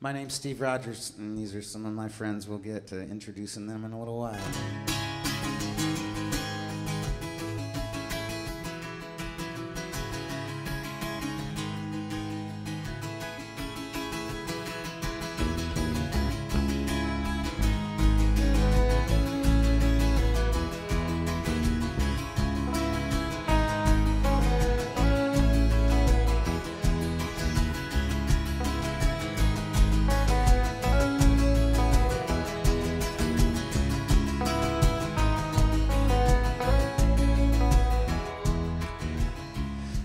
My name's Steve Rodgers, and these are some of my friends. We'll get to introducing them in a little while.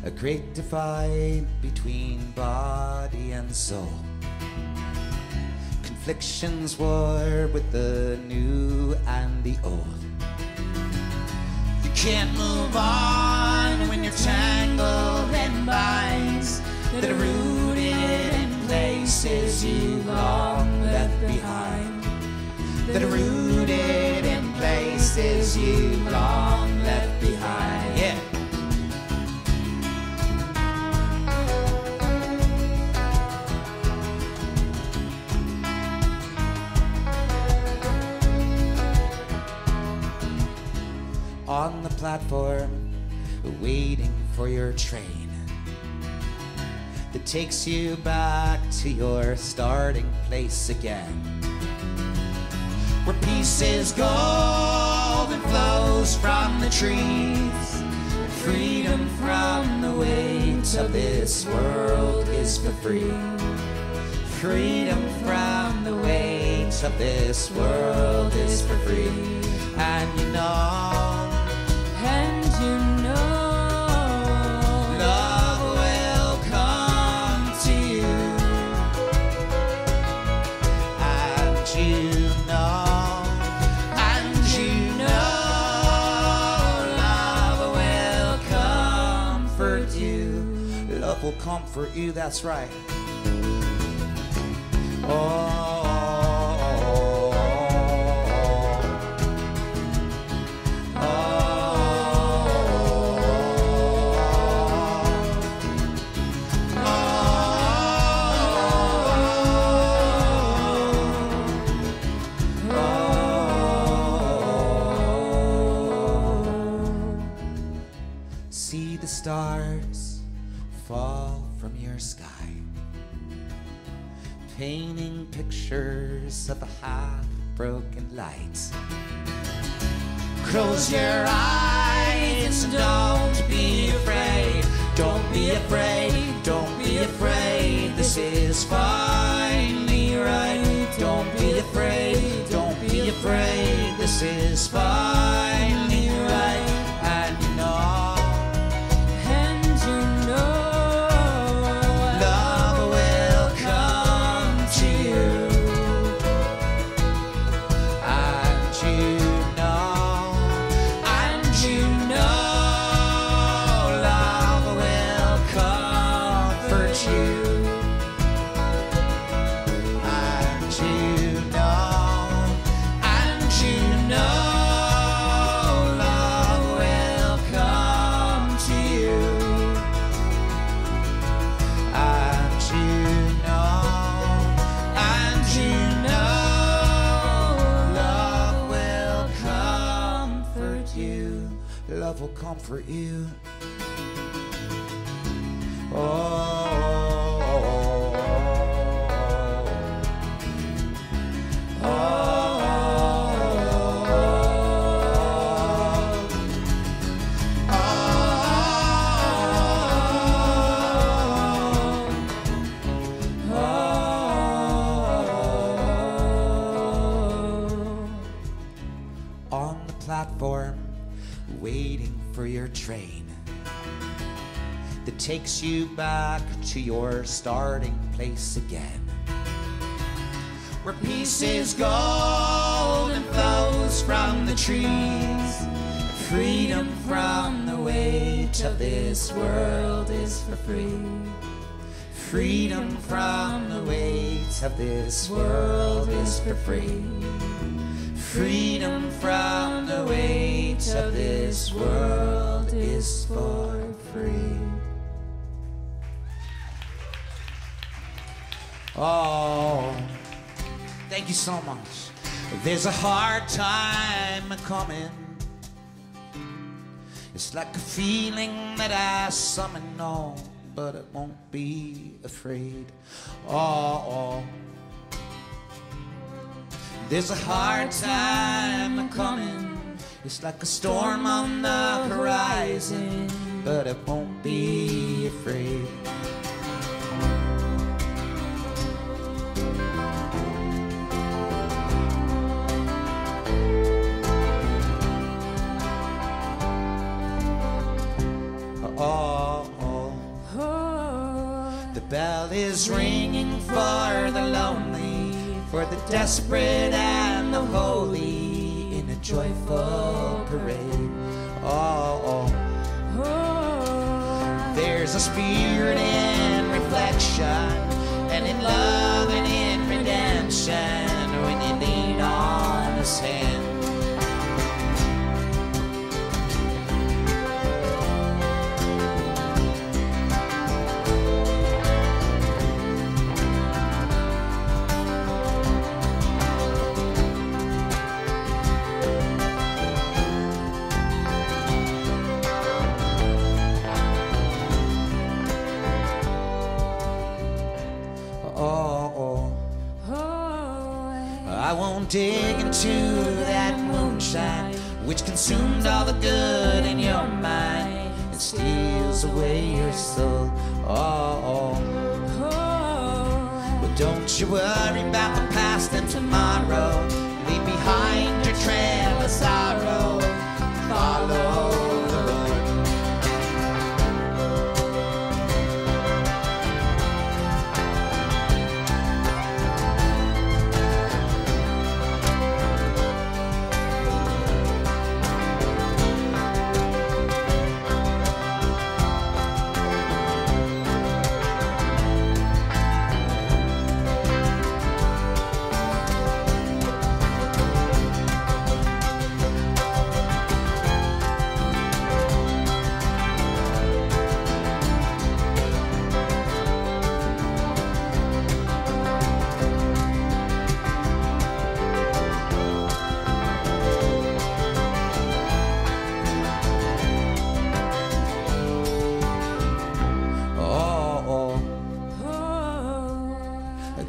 A great divide between body and soul. Conflictions war with the new and the old. You can't move on when you're tangled in binds that are rooted in places you long left behind. That are rooted in places you long left behind. Yeah. On the platform, waiting for your train that takes you back to your starting place again, where peace is gold and flows from the trees, and freedom from the weight of this world is for free. Freedom from the weight of this world is for free. And you know, love will come to you. And you know, love will comfort you. Love will comfort you, that's right. Oh. See the stars fall from your sky, painting pictures of a half-broken light. Close your eyes and don't be afraid. Don't be afraid, don't be afraid. This is finally right. Don't be afraid, don't be afraid. This is finally right. And you know, love will comfort you. On the platform, waiting for your train that takes you back to your starting place again, where peace is gold and flows from the trees. Freedom from the weight of this world is for free. Freedom from the weight of this world is for free. Freedom from the weight of this world is for free. Oh, thank you so much. There's a hard time coming. It's like a feeling that I summon on, but I won't be afraid. Oh, there's a hard time coming. It's like a storm on the horizon, but I won't be afraid. The bell is ringing for the lonely, for the desperate and the holy, in a joyful parade. There's a spirit in reflection, and in love and in redemption, when you lean on His hand. I won't dig into that moonshine, which consumed all the good in your mind and steals away your soul. Well, don't you worry about the past and tomorrow. Leave behind your trail of sorrow. Follow the Lord.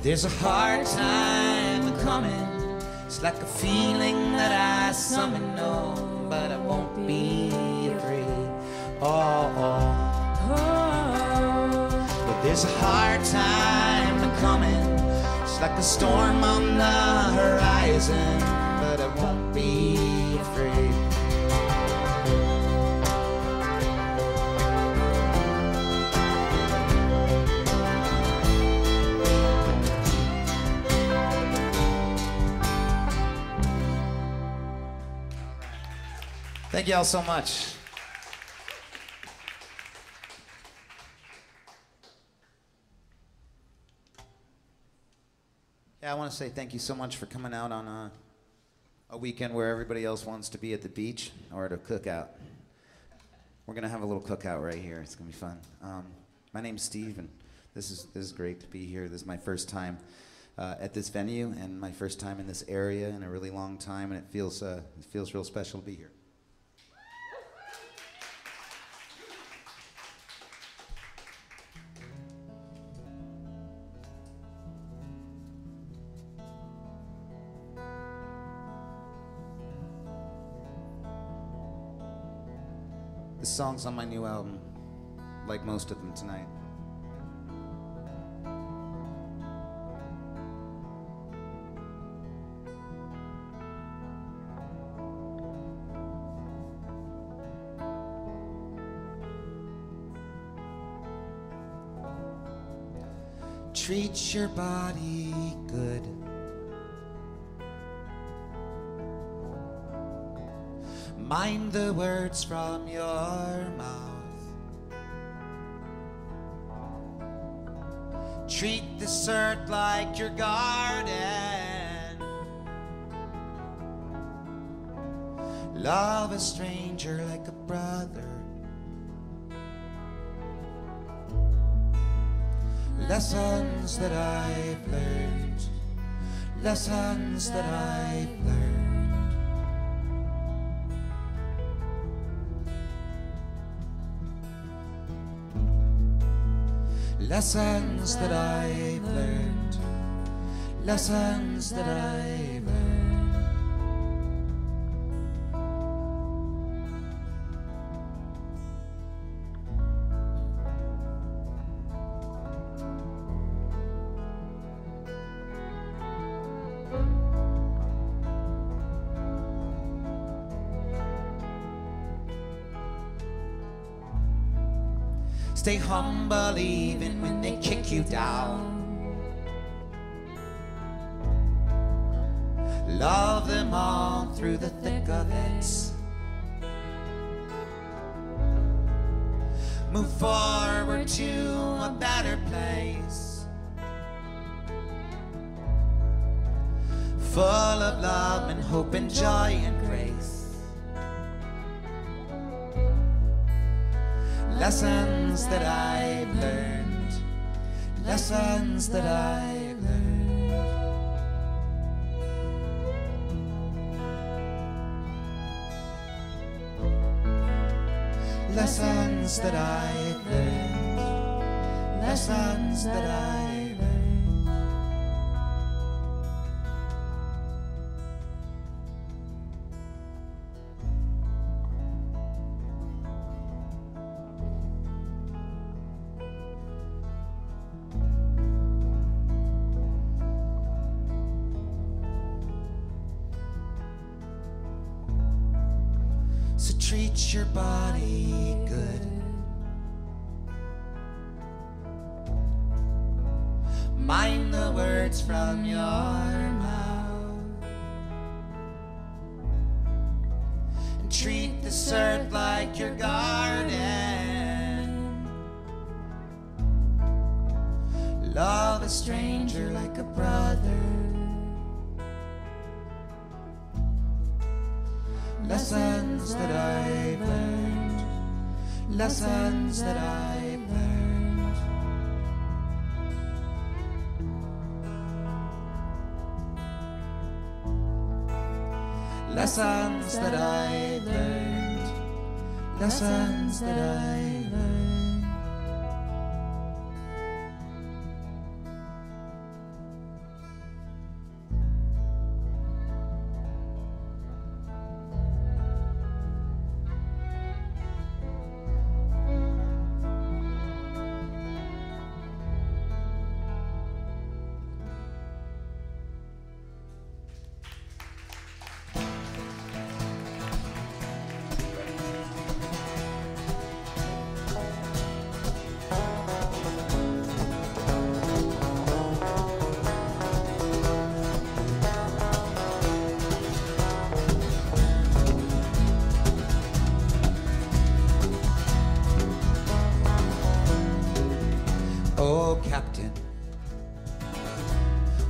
There's a hard time coming. It's like a feeling that I summon on, but I won't be afraid. But there's a hard time coming. It's like a storm on the horizon, but I won't be afraid. Thank you all so much. Yeah, I want to say thank you so much for coming out on a weekend where everybody else wants to be at the beach or at a cookout. We're gonna have a little cookout right here. It's gonna be fun. My name's Steve, and this is great to be here. This is my first time at this venue, and my first time in this area in a really long time, and it feels real special to be here. This song's on my new album, like most of them tonight. Treat your body good. Mind the words from your mouth. Treat this earth like your garden. Love a stranger like a brother. Lessons that I've learned, lessons that I've learned. Lessons that I've learned, lessons that I've learned. Stay humble even when they kick you down. Love them all through the thick of it. Move forward to a better place, full of love and hope and joy and grace. Lessons that I've learned, lessons that I've learned. Lessons that I've learned, lessons that I've learned. So treat your body good. Mind the words from your mouth. And treat this earth like your garden. Love a stranger like a brother. Lessons that I've learned, lessons that I've learned. Lessons that I've learned, lessons that I've learned. Oh, Captain,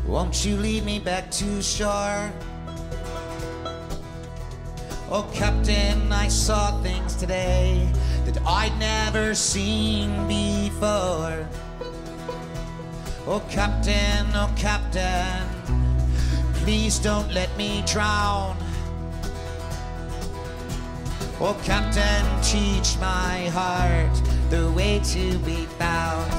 won't you lead me back to shore? Oh, Captain, I saw things today that I'd never seen before. Oh, Captain, please don't let me drown. Oh, Captain, teach my heart the way to be found.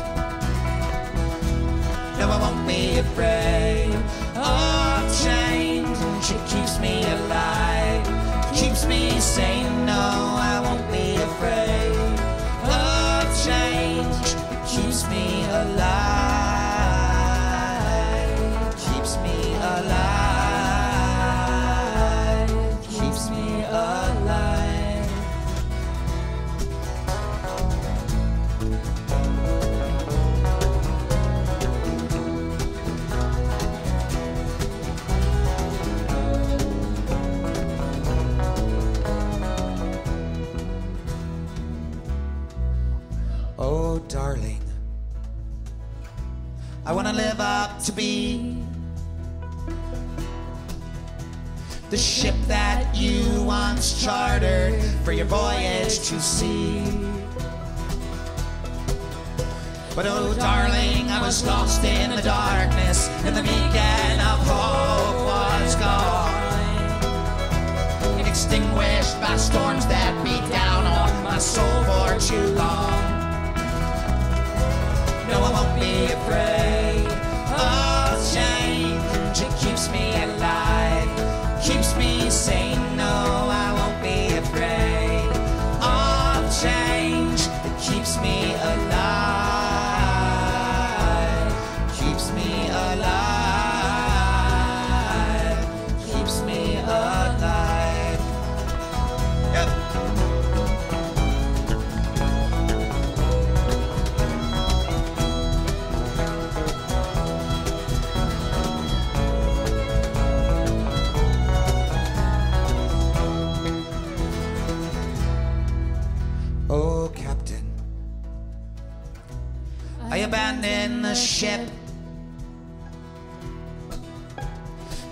No, I won't be afraid of change. It keeps me alive, keeps me sane. No, I won't be afraid of change. It keeps me alive, keeps me alive, keeps me alive. Oh, darling, I want to live up to be the ship that you once chartered for your voyage to sea. But oh darling, I was lost in the darkness, and the beacon of hope was gone, extinguished by storms that beat down on my soul for too long. No, I won't be afraid of change. It keeps me alive, keeps me sane. No, I won't be afraid of change. It keeps me alive, keeps me alive, keeps me alive. Yep. Oh, Captain, I abandoned the ship,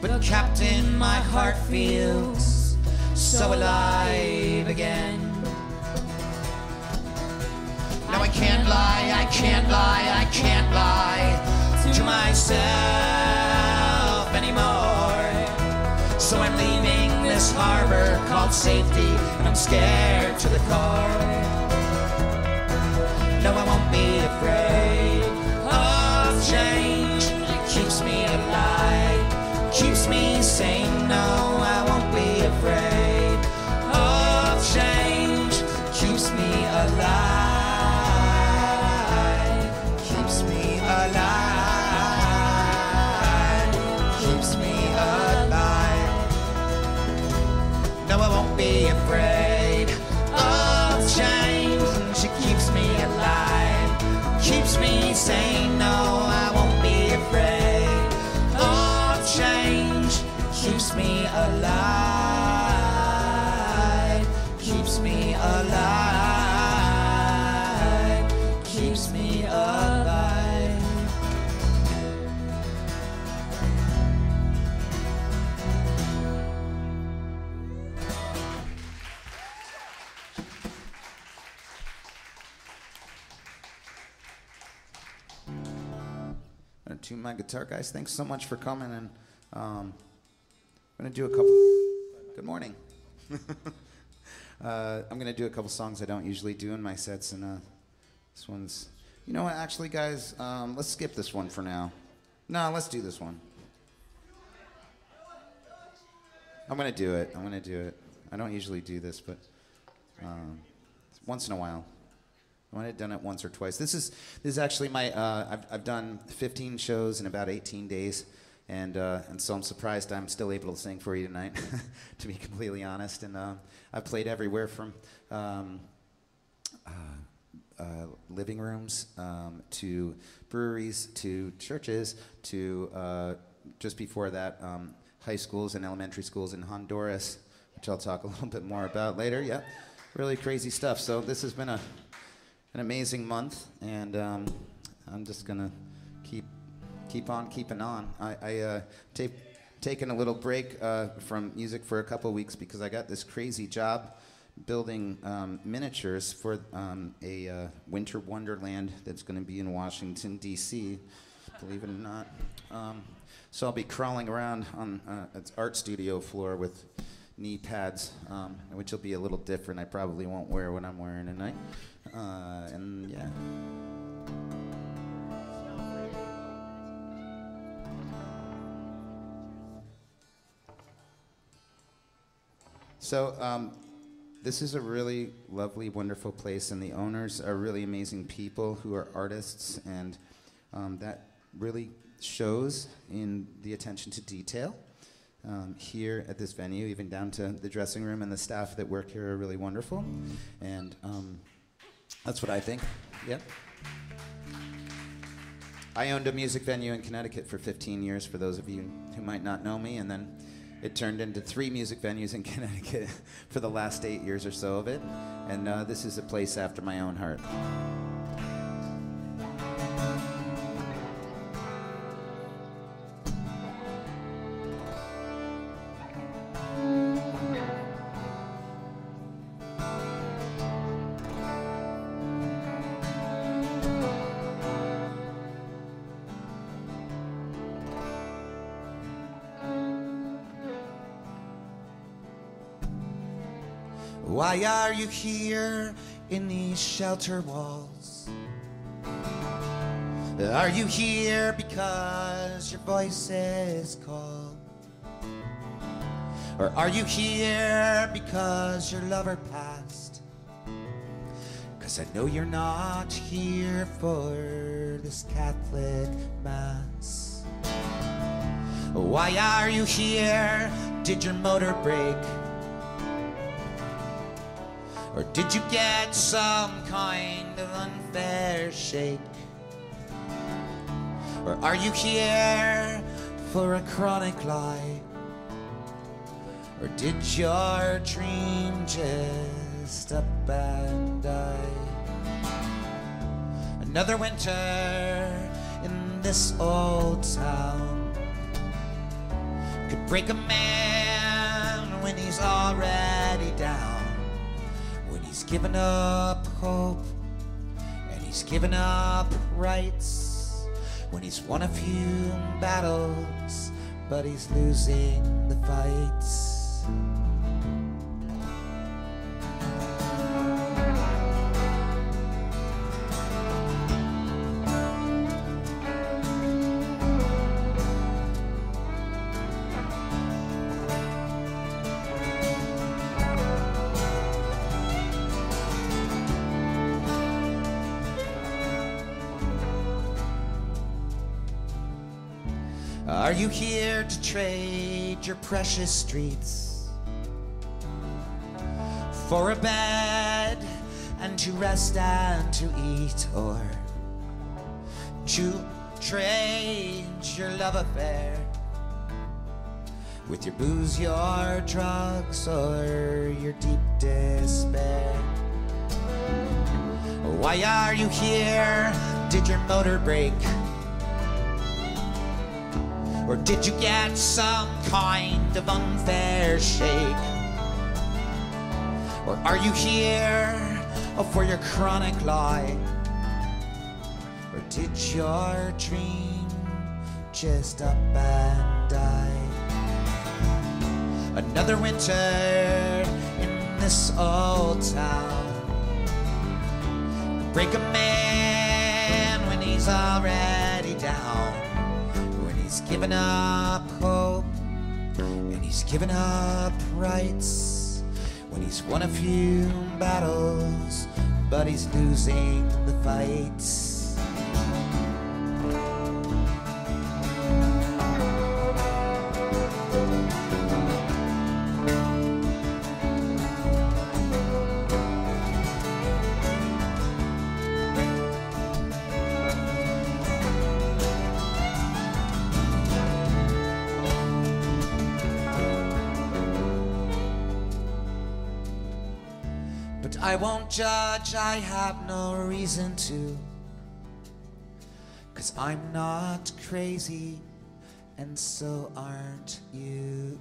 but Captain, my heart feels so alive again. Now I can't lie, I can't lie, I can't lie to myself anymore. So I'm leaving this harbor called safety, and I'm scared to the core. No, I won't be afraid of change. It keeps me alive, keeps me sane. No, I won't be afraid of change. It keeps me alive, keeps me alive, keeps me alive. No, I won't be afraid of change. It keeps me alive, keeps me sane. No, I won't be afraid of change. Keeps me alive, keeps me alive, keeps me alive. I'm gonna tune my guitar, guys. Thanks so much for coming, and I'm gonna do a couple. Good morning. I'm gonna do a couple songs I don't usually do in my sets, and this one's. You know what? Actually, guys, let's skip this one for now. No, let's do this one. I'm gonna do it. I'm gonna do it. I don't usually do this, but once in a while. I might have done it once or twice. This is actually my. I've done 15 shows in about 18 days, and so I'm surprised I'm still able to sing for you tonight, to be completely honest. And I've played everywhere from living rooms to breweries to churches to just before that high schools and elementary schools in Honduras, which I'll talk a little bit more about later. Yeah, really crazy stuff. So this has been an amazing month, and I'm just gonna keep on keeping on. I taken a little break from music for a couple weeks because I got this crazy job building miniatures for a winter wonderland that's going to be in Washington D.C. Believe it or not. So I'll be crawling around on its art studio floor with knee pads, which will be a little different. I probably won't wear what I'm wearing tonight. And yeah. So this is a really lovely, wonderful place, and the owners are really amazing people who are artists, and that really shows in the attention to detail. Here at this venue, even down to the dressing room, and the staff that work here are really wonderful, and that's what I think. Yep. I owned a music venue in Connecticut for 15 years, for those of you who might not know me, and then it turned into 3 music venues in Connecticut for the last 8 years or so of it, and this is a place after my own heart. Why are you here in these shelter walls? Are you here because your voice is called? Or are you here because your lover passed? 'Cause I know you're not here for this Catholic Mass. Why are you here? Did your motor break? Or did you get some kind of unfair shake? Or are you here for a chronic lie? Or did your dream just up and die? Another winter in this old town could break a man when he's already down, when he's given up hope and he's given up rights, when he's won a few battles but he's losing the fights. Are you here to trade your precious streets for a bed and to rest and to eat? Or to trade your love affair with your booze, your drugs, or your deep despair? Why are you here? Did your motor break? Or did you get some kind of unfair shake? Or are you here for your chronic lie? Or did your dream just up and die? Another winter in this old town, break a man when he's already down, he's given up hope and he's given up rights, when he's won a few battles but he's losing the fights. But I won't judge, I have no reason to, 'cause I'm not crazy, and so aren't you.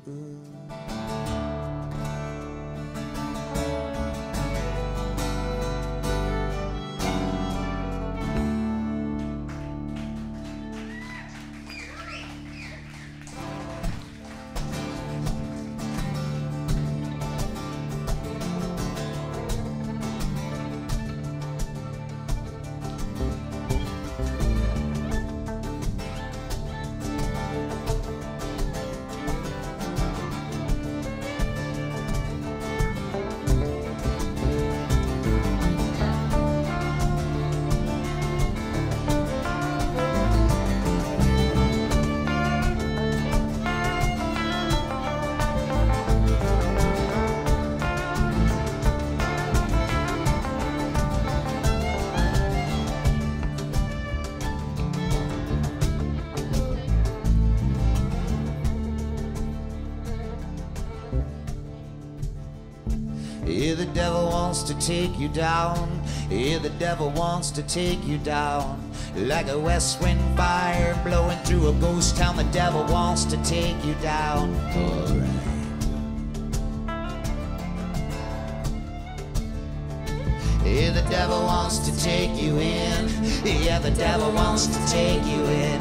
Yeah, the devil wants to take you down. Yeah, the devil wants to take you down. Like a west wind fire blowing through a ghost town. The devil wants to take you down. Alright. Yeah, the devil wants to take you in. Yeah, the devil wants to take you in.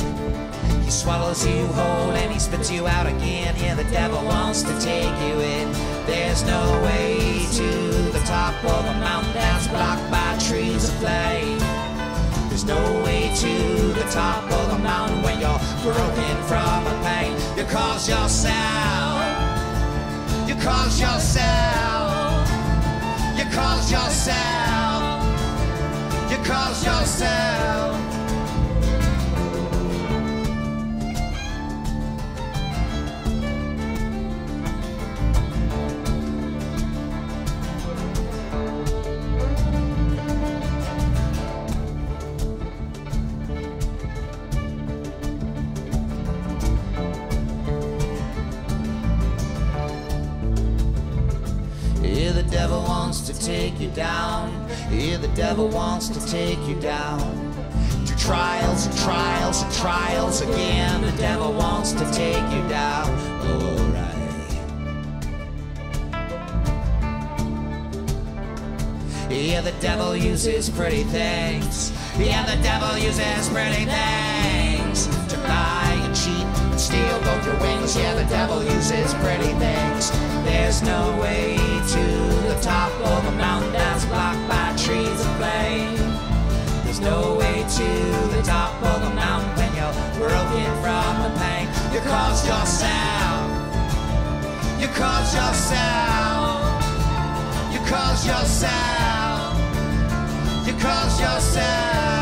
He swallows you whole and he spits you out again. Yeah, the devil wants to take you in. There's no way to the top of a mountain that's blocked by trees of flame. There's no way to the top of a mountain when you're broken from a pain. You cause yourself. You cause yourself. You cause yourself. You cause yourself. Yeah, the devil wants to take you down. Yeah, the devil wants to take you down. To trials and trials and trials again. The devil wants to take you down. Alright. Yeah, the devil uses pretty things. Yeah, the devil uses pretty things. To lie and cheat and steal both your wings. Yeah, the devil uses pretty things. There's no way to the top of a mountain that's blocked by trees of flame. There's no way to the top of a mountain when you're broken from the pain. You cause yourself. You cause yourself. You cause yourself. You cause yourself.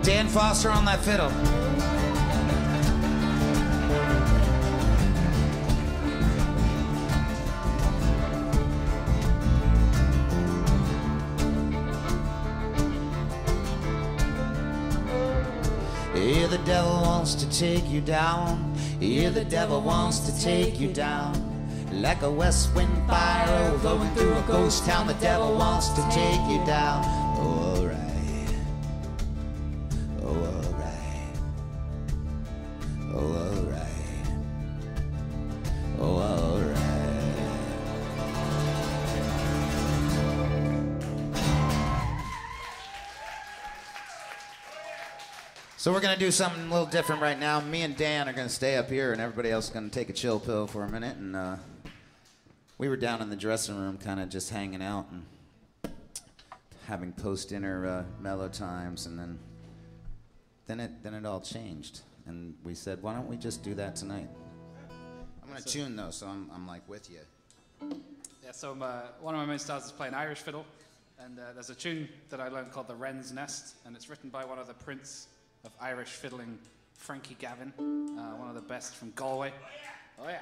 Dan Foster on that fiddle. Yeah, the devil wants to take you down. Yeah, the devil wants to take you down. Like a west wind fire blowing through a ghost town. The devil wants to take you down. Oh, all right. Oh, all right. Oh, all right. Oh, all right. So we're gonna do something a little different right now. Me and Dan are gonna stay up here, and everybody else is gonna take a chill pill for a minute. And we were down in the dressing room, kind of just hanging out and having post-dinner mellow times, and then it all changed, and we said, why don't we just do that tonight? I'm gonna tune though, so I'm like with you. Yeah. So one of my main stars is playing Irish fiddle, and there's a tune that I learned called "The Wren's Nest," and it's written by one of the prince of Irish fiddling, Frankie Gavin, one of the best from Galway. Oh yeah.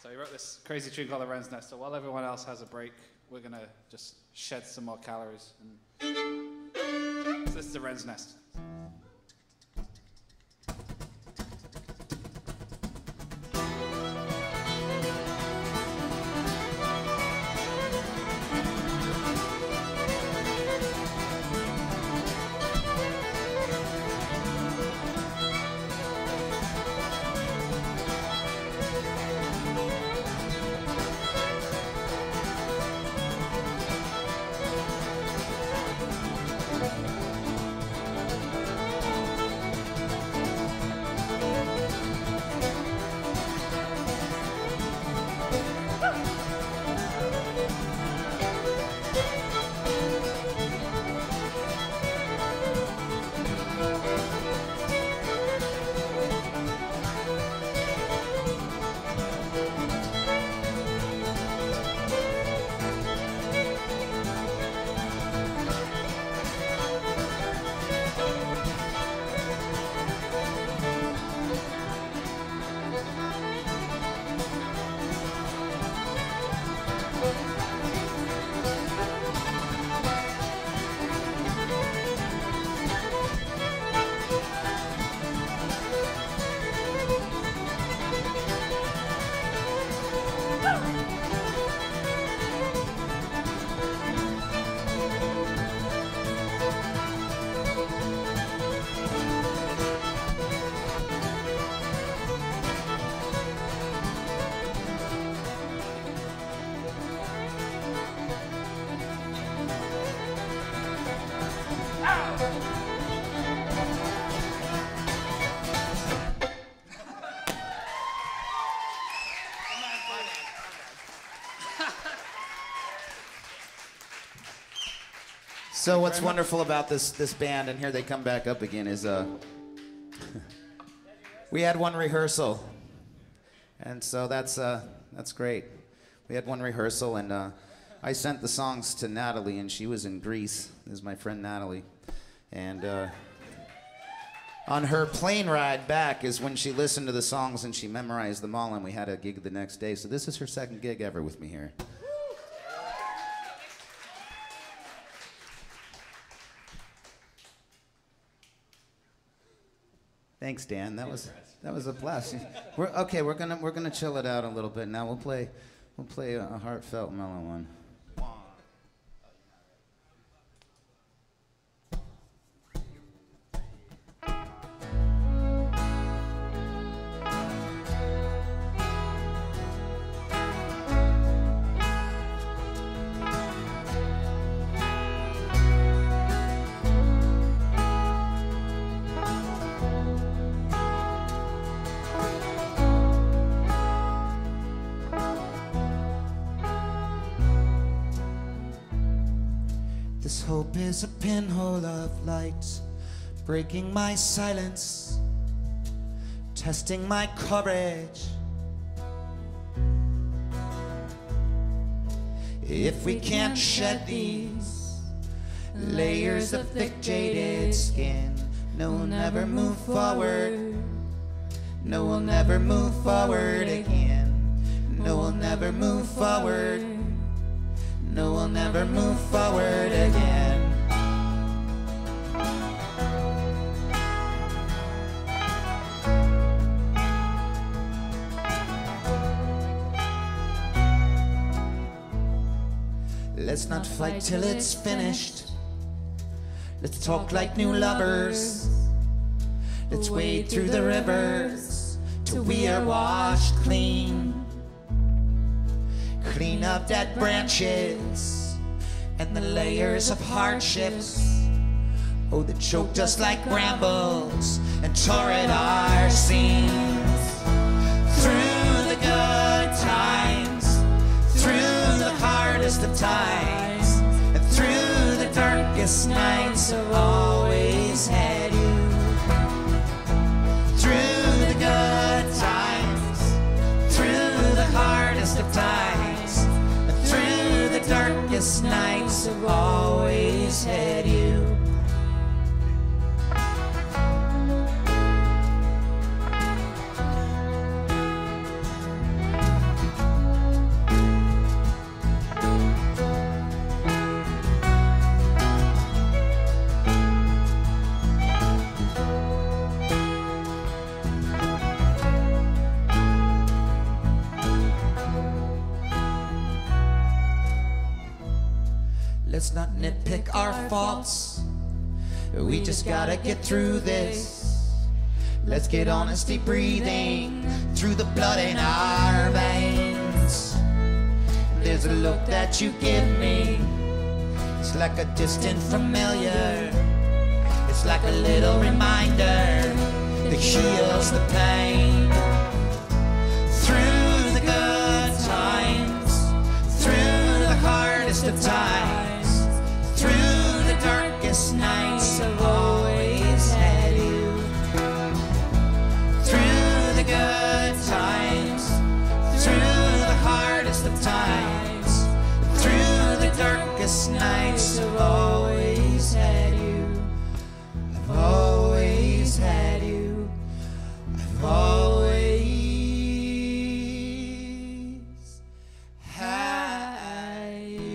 So he wrote this crazy tune called The Wren's Nest. So while everyone else has a break, we're gonna just shed some more calories. So this is The Wren's Nest. So what's wonderful about this band, and here they come back up again, is we had one rehearsal, and so that's great. We had one rehearsal, and I sent the songs to Natalie, and she was in Greece. This is my friend Natalie, and on her plane ride back is when she listened to the songs and she memorized them all, and we had a gig the next day. So this is her second gig ever with me here. Thanks, Dan. That was a blast. We're gonna chill it out a little bit now. We'll play a heartfelt mellow one. This hope is a pinhole of light, breaking my silence, testing my courage. If we can't shed these layers of thick jaded skin, no, we'll never move forward. No, we'll never move forward again. No, we'll never move forward. No, we'll never move forward again. Let's not fight till it's finished. Let's talk like new lovers. Let's wade through the rivers till we are washed clean. Clean up dead branches and the layers of hardships, oh, that choked us like brambles and tore at our seams. Through the good times, through the hardest of times, and through the darkest nights, I've always had you. Through the good times, through the hardest of times, darkest nights, I've always had you. Let's not nitpick our faults. We just gotta get through this. Let's get honesty breathing through the blood in our veins. There's a look that you give me. It's like a distant familiar. It's like a little reminder that heals the pain. Through the good times, through the hardest of times, through the darkest nights, I've always had you. Through the good times, through the hardest of times, through the darkest nights, I've always had you. I've always had you. I've always had you.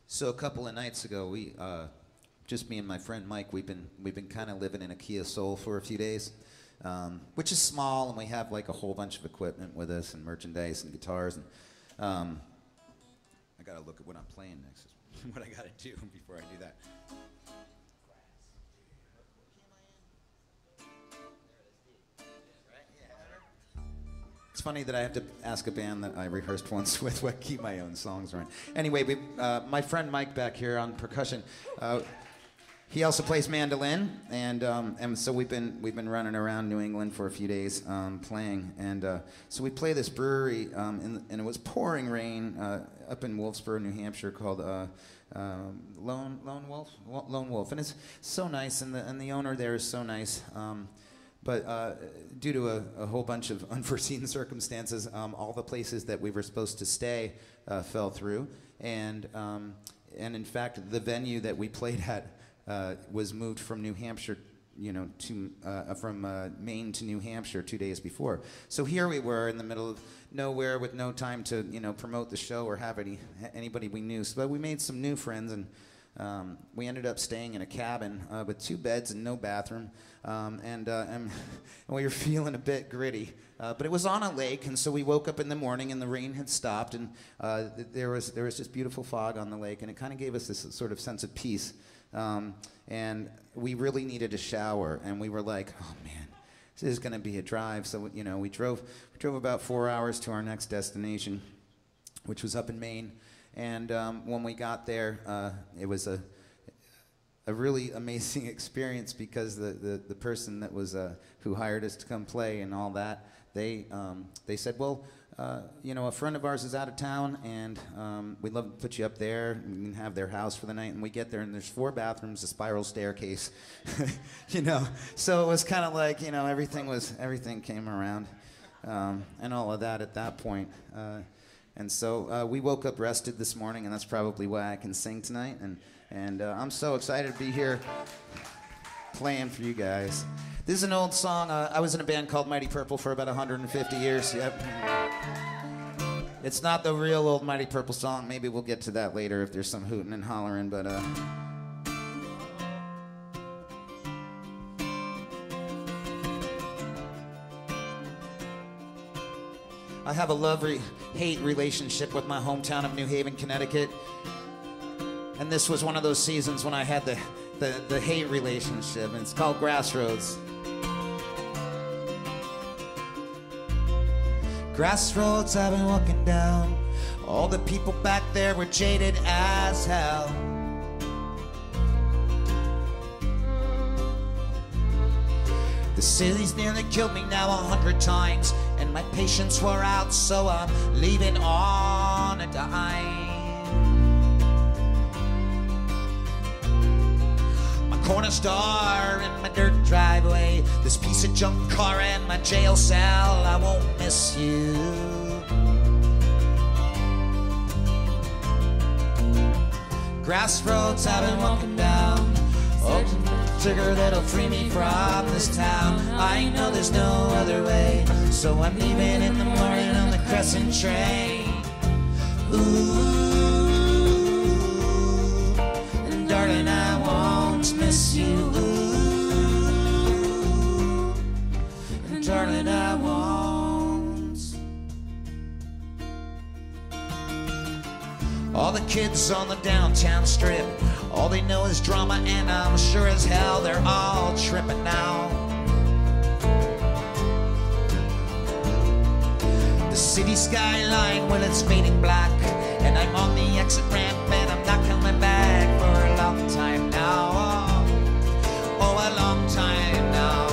So a couple of nights ago, we just me and my friend Mike, we've been kind of living in a Kia Soul for a few days, which is small, and we have like a whole bunch of equipment with us and merchandise and guitars. And I gotta look at what I'm playing next. What I gotta do before I do that. It's funny that I have to ask a band that I rehearsed once with what keep my own songs right. Anyway, my friend Mike back here on percussion, he also plays mandolin, and so we've been running around New England for a few days playing, and so we play this brewery, and it was pouring rain up in Wolfsboro, New Hampshire, called Lone Wolf, and it's so nice, and the owner there is so nice. But due to a whole bunch of unforeseen circumstances, all the places that we were supposed to stay fell through, and in fact, the venue that we played at was moved from New Hampshire, from Maine to New Hampshire 2 days before. So here we were in the middle of nowhere with no time to promote the show or have anybody we knew. So we made some new friends, and we ended up staying in a cabin with 2 beds and no bathroom, and we were feeling a bit gritty. But it was on a lake, and so we woke up in the morning, and the rain had stopped, and there was just beautiful fog on the lake, and it kind of gave us this sort of sense of peace. And we really needed a shower, and we were like, oh man, this is going to be a drive. So we drove about 4 hours to our next destination, which was up in Maine. And when we got there, it was a really amazing experience, because the person that was who hired us to come play and all that, they said, well, a friend of ours is out of town, and we'd love to put you up there. We can have their house for the night. And we get there, and there's 4 bathrooms, a spiral staircase, So it was kind of like, everything came around, and all of that at that point. And so we woke up rested this morning, and that's probably why I can sing tonight. And I'm so excited to be here playing for you guys. This is an old song. I was in a band called Mighty Purple for about 150 years. Yep. It's not the real old Mighty Purple song. Maybe we'll get to that later if there's some hooting and hollering, but I have a love-hate relationship with my hometown of New Haven, Connecticut. And this was one of those seasons when I had the hate relationship, and it's called Grassroads. Grassroads I've been walking down. All the people back there were jaded as hell. The city's nearly killed me now 100 times, and my patience wore out, so I'm leaving on a dime. My corner store in my dirt driveway, this piece of junk car and my jail cell, I won't miss you. Grassroads I've been walking down, searching for the trigger that'll free me from this town. I know there's no other way, so I'm leaving in the morning on the Crescent train. Ooh, and darling, I won't miss you. Ooh, and darling, I won't. All the kids on the downtown strip, all they know is drama, and I'm sure as hell they're all tripping now. The city skyline, well, it's fading black, and I'm on the exit ramp, and I'm not coming back for a long time now. Oh, a long time now.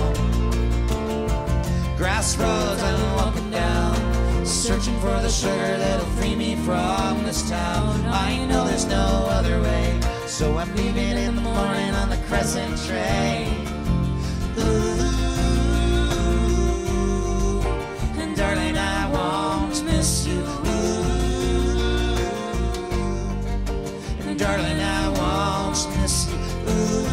Grassroads I'm walking down, searching for the sugar that'll free me from this town. I know there's no other way, so I'm leaving in the morning on the Crescent train. Ooh, and darling, I won't miss you. Ooh, and darling, I won't miss you. Ooh,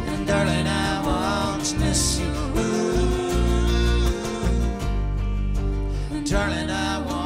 and darling, I won't miss you. Ooh, and darling, I won't.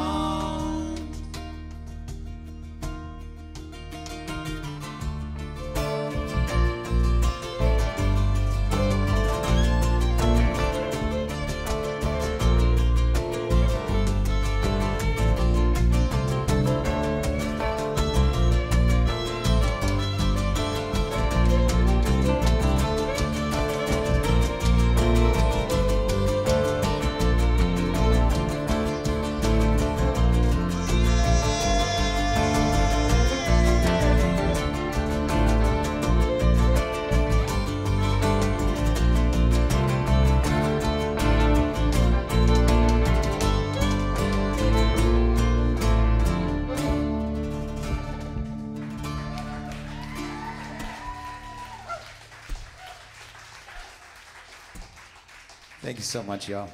Thank you so much, y'all.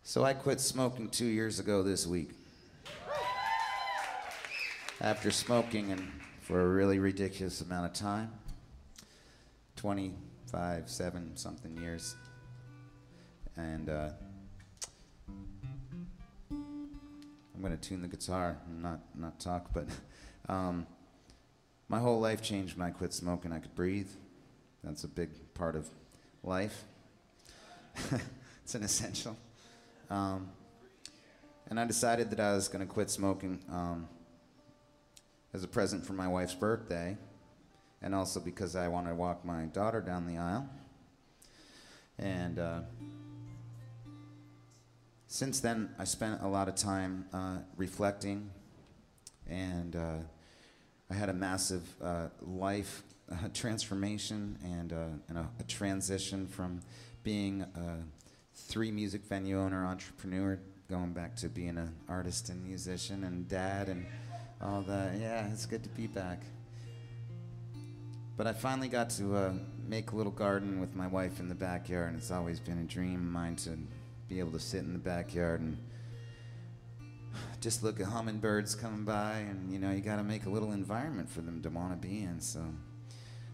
So I quit smoking 2 years ago this week. After smoking for a really ridiculous amount of time, 25, 7 something years. And I'm gonna tune the guitar and not talk, but my whole life changed when I quit smoking. I could breathe. That's a big part of life. It's an essential. And I decided that I was gonna quit smoking as a present for my wife's birthday, and also because I want to walk my daughter down the aisle. And since then, I spent a lot of time reflecting, and I had a massive life transformation and a transition from being a 3 music venue owner, entrepreneur, going back to being an artist and musician and dad and all that. Yeah, it's good to be back. But I finally got to make a little garden with my wife in the backyard, and it's always been a dream of mine to be able to sit in the backyard and just look at hummingbirds coming by, and you know, you gotta make a little environment for them to want to be in. So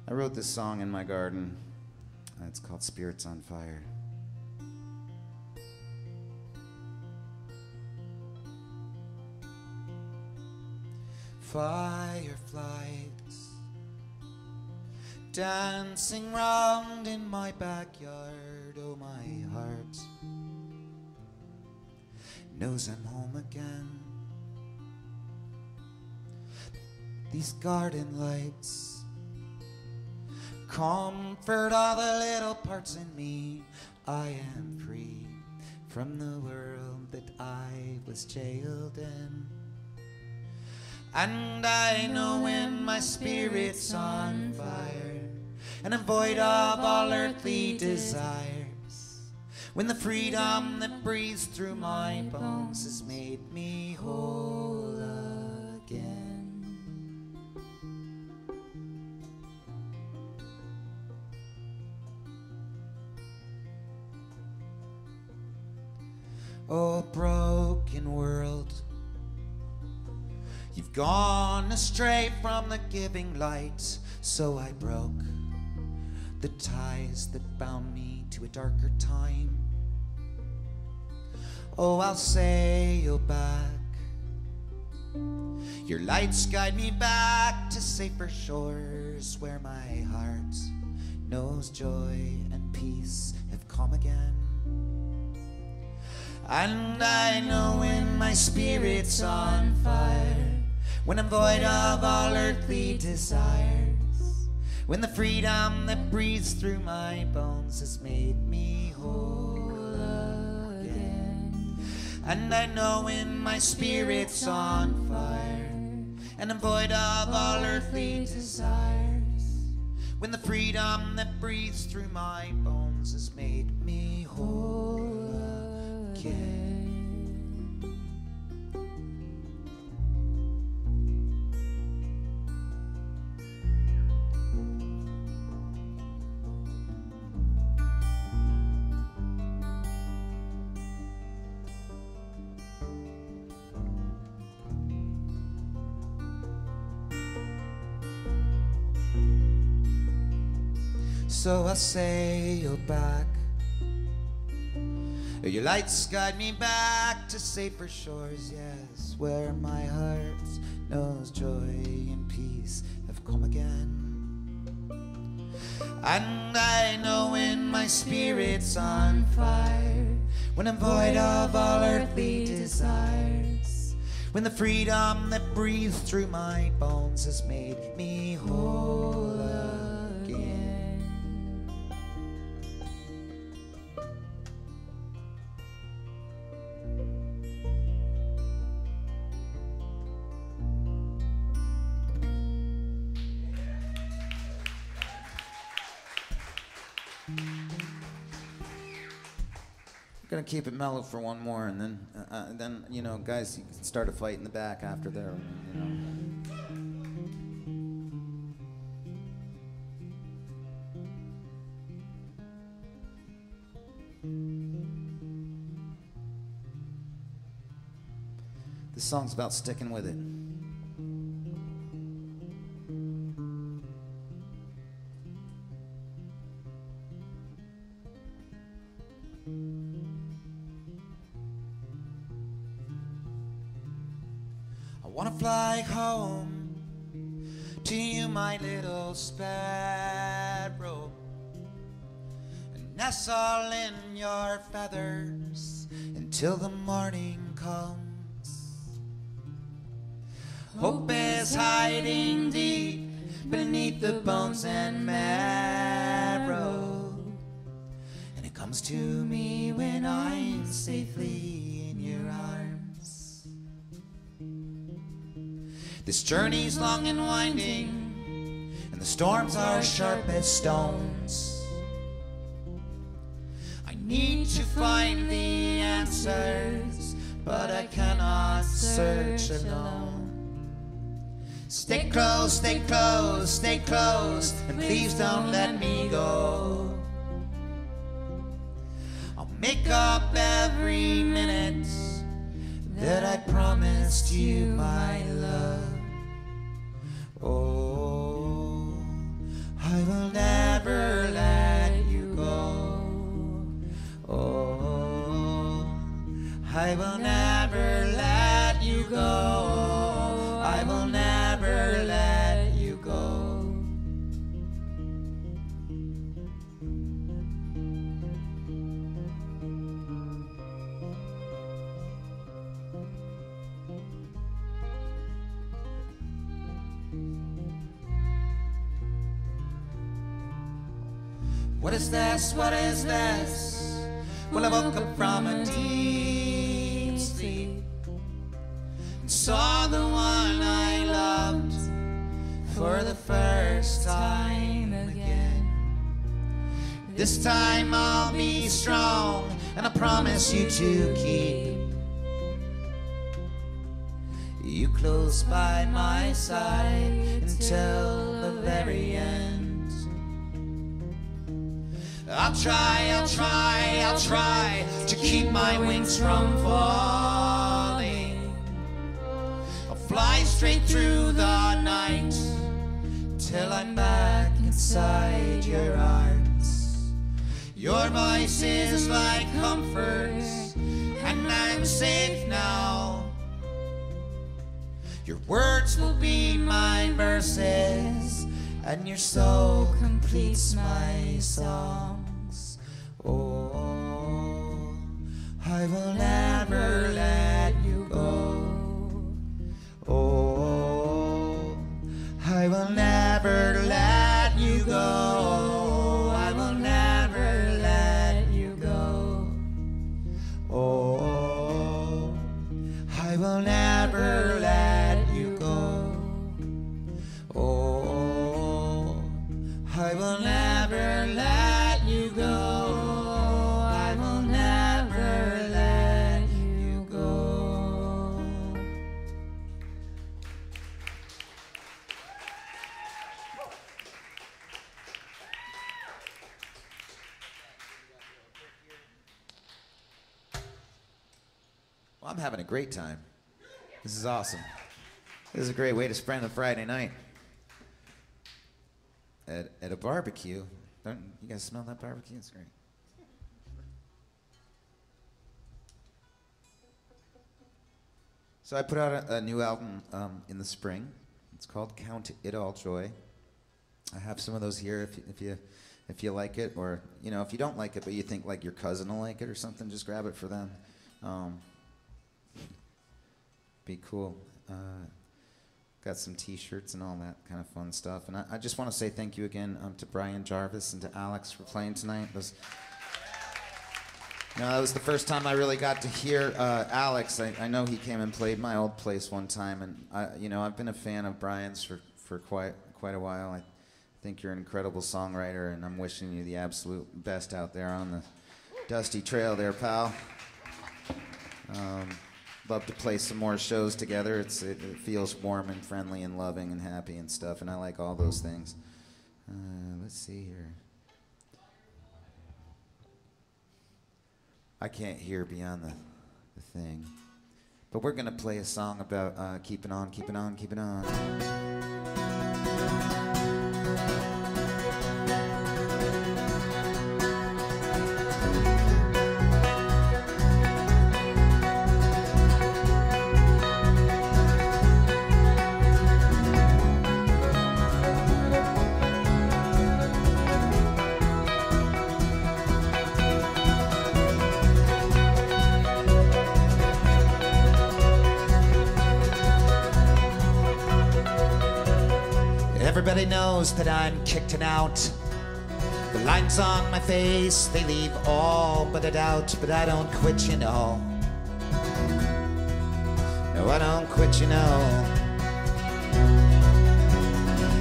I wrote this song in my garden. It's called Spirits on Fire. Fireflies dancing round in my backyard. Oh, my heart knows I'm home again. These garden lights comfort all the little parts in me. I am free from the world that I was jailed in. And I know when my spirit's on fire and I'm void of all earthly desires, when the freedom that breathes through my bones has made me whole again. Oh, broken world, you've gone astray from the giving light, so I broke the ties that bound me to a darker time. Oh, I'll sail back. Your lights guide me back to safer shores where my heart knows joy and peace have come again. And I know when my spirit's on fire, when I'm void of all earthly desires, when the freedom that breathes through my bones has made me whole again. And I know when my spirit's on fire and I'm void of all earthly desires, when the freedom that breathes through my bones has made me whole again. So I sail back. Your lights guide me back to safer shores, yes, where my heart knows joy and peace have come again. And I know when my spirit's on fire, when I'm void of all earthly desires, when the freedom that breathes through my bones has made me whole again. Gonna keep it mellow for one more, and then you know, guys, you can start a fight in the back after there. You know. This song's about sticking with it. I wanna fly home to you, my little sparrow, and nestle in your feathers until the morning comes. Hope is hiding deep beneath the bones and marrow, and it comes to me when I'm safely in your arms. This journey's long and winding, and the storms are sharp as stones. I need to find the answers, but I cannot search alone. Stay close, stay close, stay close, and please don't let me go. I'll make up every minute that I promised you, my love. Oh, I will never let you go. Oh, I will never let you go. I will never let you go. What is this? What is this? Well, I woke up from a deep sleep and saw the one I loved for the first time again. This time I'll be strong, and I promise you to keep you close by my side until the very end. I'll try, I'll try, I'll try to keep my wings from falling. I'll fly straight through the night till I'm back inside your arms. Your voice is like comfort, and I'm safe now. Your words will be my verses, and your soul completes my songs. Oh, I will never let you go. Oh, I will never let you go. I will never let you go. Oh, I will never let you go. Oh, I will never let you go. I will never let you go. Well, I'm having a great time. This is awesome. This is a great way to spend a Friday night. At a barbecue. Don't you guys smell that barbecue? It's great. So I put out a new album in the spring. It's called Count It All Joy. I have some of those here if you like it, or you know, if you don't like it but you think like your cousin will like it or something, just grab it for them. Be cool. Got some t-shirts and all that kind of fun stuff. And I just want to say thank you again to Brian Jarvis and to Alex for playing tonight. That was the first time I really got to hear Alex. I know he came and played my old place one time, and I've been a fan of Brian's for quite a while. I think you're an incredible songwriter, and I'm wishing you the absolute best out there on the dusty trail there, pal. Love to play some more shows together. It feels warm and friendly and loving and happy and stuff, and I like all those things. Let's see here. I can't hear beyond the thing. But we're gonna play a song about keeping on, keeping on, keeping on. Everybody knows that I'm kicked and out. The lines on my face, they leave all but a doubt. But I don't quit, you know. No, I don't quit, you know.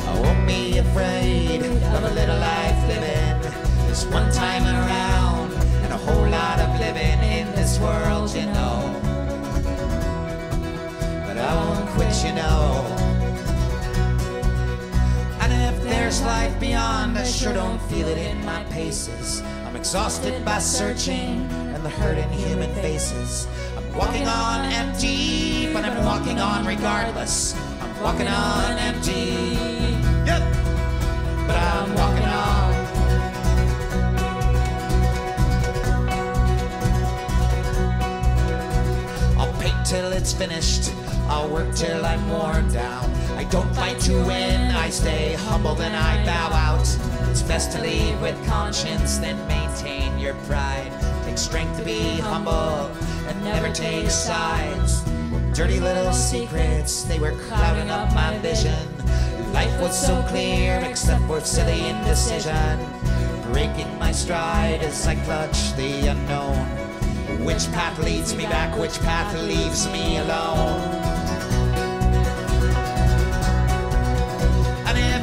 I won't be afraid of a little life living. Just one time around, and a whole lot of living in this world, you know. But I won't quit, you know. There's life beyond, I sure don't feel it in my paces. I'm exhausted by searching and the hurt in human faces. I'm walking on empty, but I'm walking on regardless. I'm walking on empty, yep, but I'm walking on. I'll paint till it's finished, I'll work till I'm worn down. I don't fight to win, I stay humble then I bow out. It's best to lead with conscience than maintain your pride. Take strength to be humble and never take sides. Dirty little secrets, they were clouding up my vision. Life was so clear except for silly indecision. Breaking my stride as I clutch the unknown. Which path leads me back, which path leaves me alone?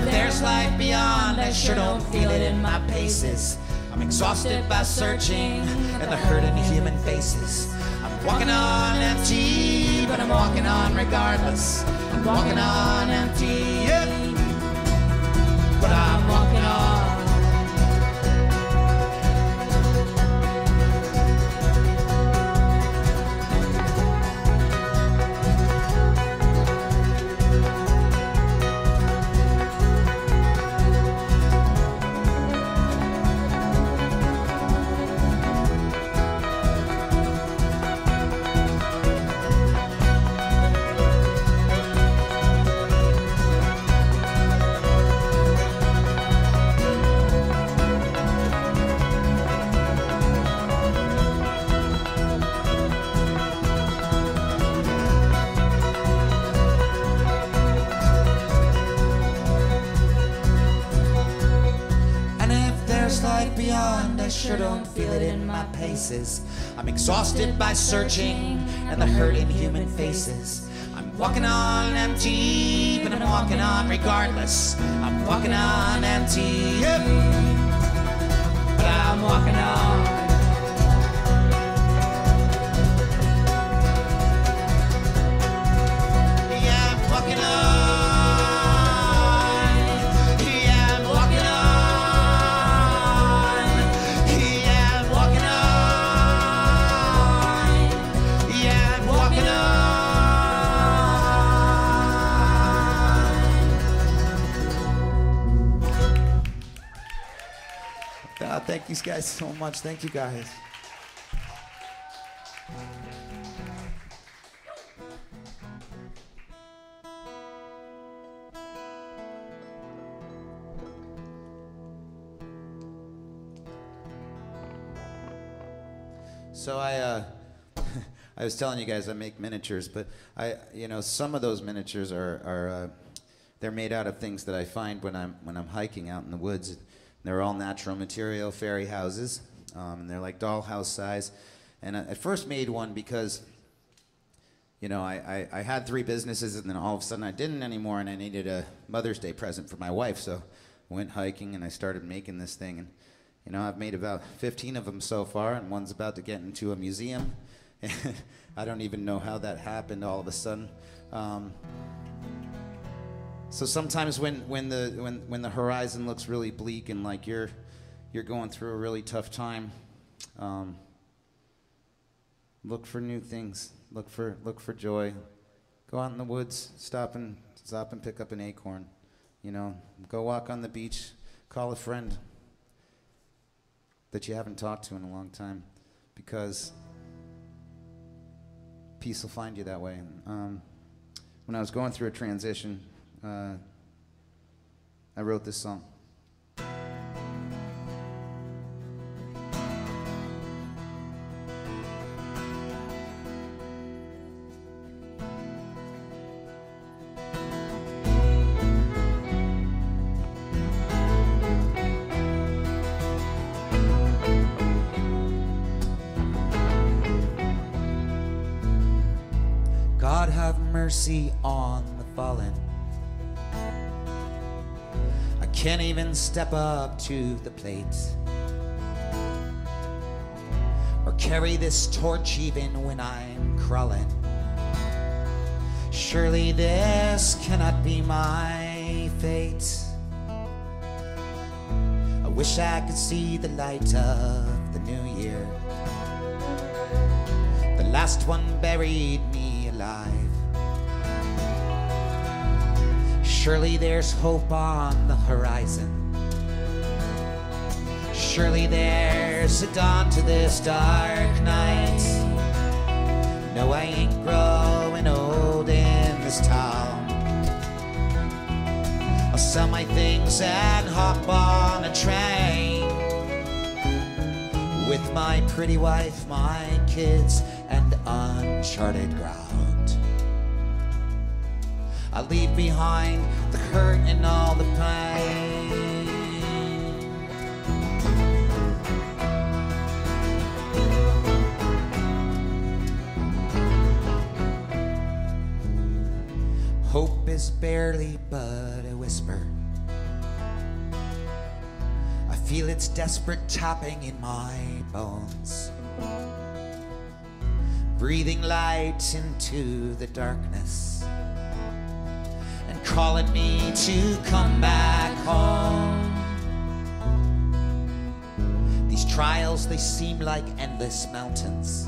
There's life beyond, I sure don't feel it in my paces. I'm exhausted by searching and the hurt in human faces. I'm walking on empty, but I'm walking on regardless. I'm walking on empty, yep, but I'm walking on. Sure don't feel it in my paces. I'm exhausted by searching and the hurt in human faces. I'm walking on empty, but I'm walking on regardless. I'm walking on empty, yep, but I'm walking on. Yeah, I'm walking on. Thank you guys so much. Thank you guys. So I was telling you guys I make miniatures, but some of those miniatures are they're made out of things that I find when I'm hiking out in the woods. They're all natural material fairy houses, and they're like dollhouse size. And I first made one because, I had 3 businesses, and then all of a sudden I didn't anymore, and I needed a Mother's Day present for my wife. So I went hiking, and I started making this thing. And, I've made about 15 of them so far, and one's about to get into a museum. I don't even know how that happened all of a sudden. So sometimes when the horizon looks really bleak and like you're going through a really tough time, Look for new things. Look for joy. Go out in the woods. Stop and pick up an acorn. You know, go walk on the beach. Call a friend that you haven't talked to in a long time, because peace will find you that way. When I was going through a transition, I wrote this song. God have mercy on the fallen. I can't even step up to the plate or carry this torch even when I'm crawling. Surely this cannot be my fate. I wish I could see the light of the new year. The last one buried me alive. Surely there's hope on the horizon. Surely there's a dawn to this dark night. No, I ain't growing old in this town. I'll sell my things and hop on a train with my pretty wife, my kids, and uncharted ground. I leave behind the hurt and all the pain. Hope is barely but a whisper. I feel its desperate tapping in my bones, breathing light into the darkness and calling me to come back home. These trials, they seem like endless mountains,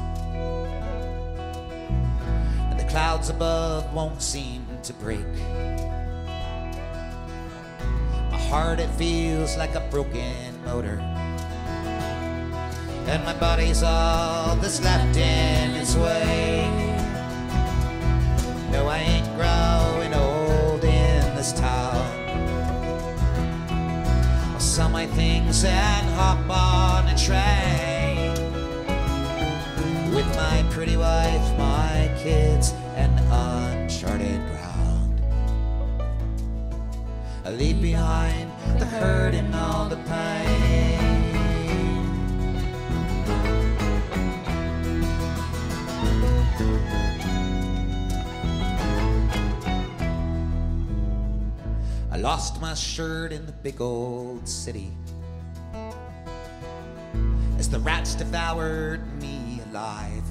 and the clouds above won't seem to break. My heart, it feels like a broken motor, and my body's all that's left in its wake. No, I ain't growing old in this town. I'll sell my things and hop on a train with my pretty wife, my kids, and uncharted ground. I leave behind the hurt and all the pain. I lost my shirt in the big old city as the rats devoured me alive.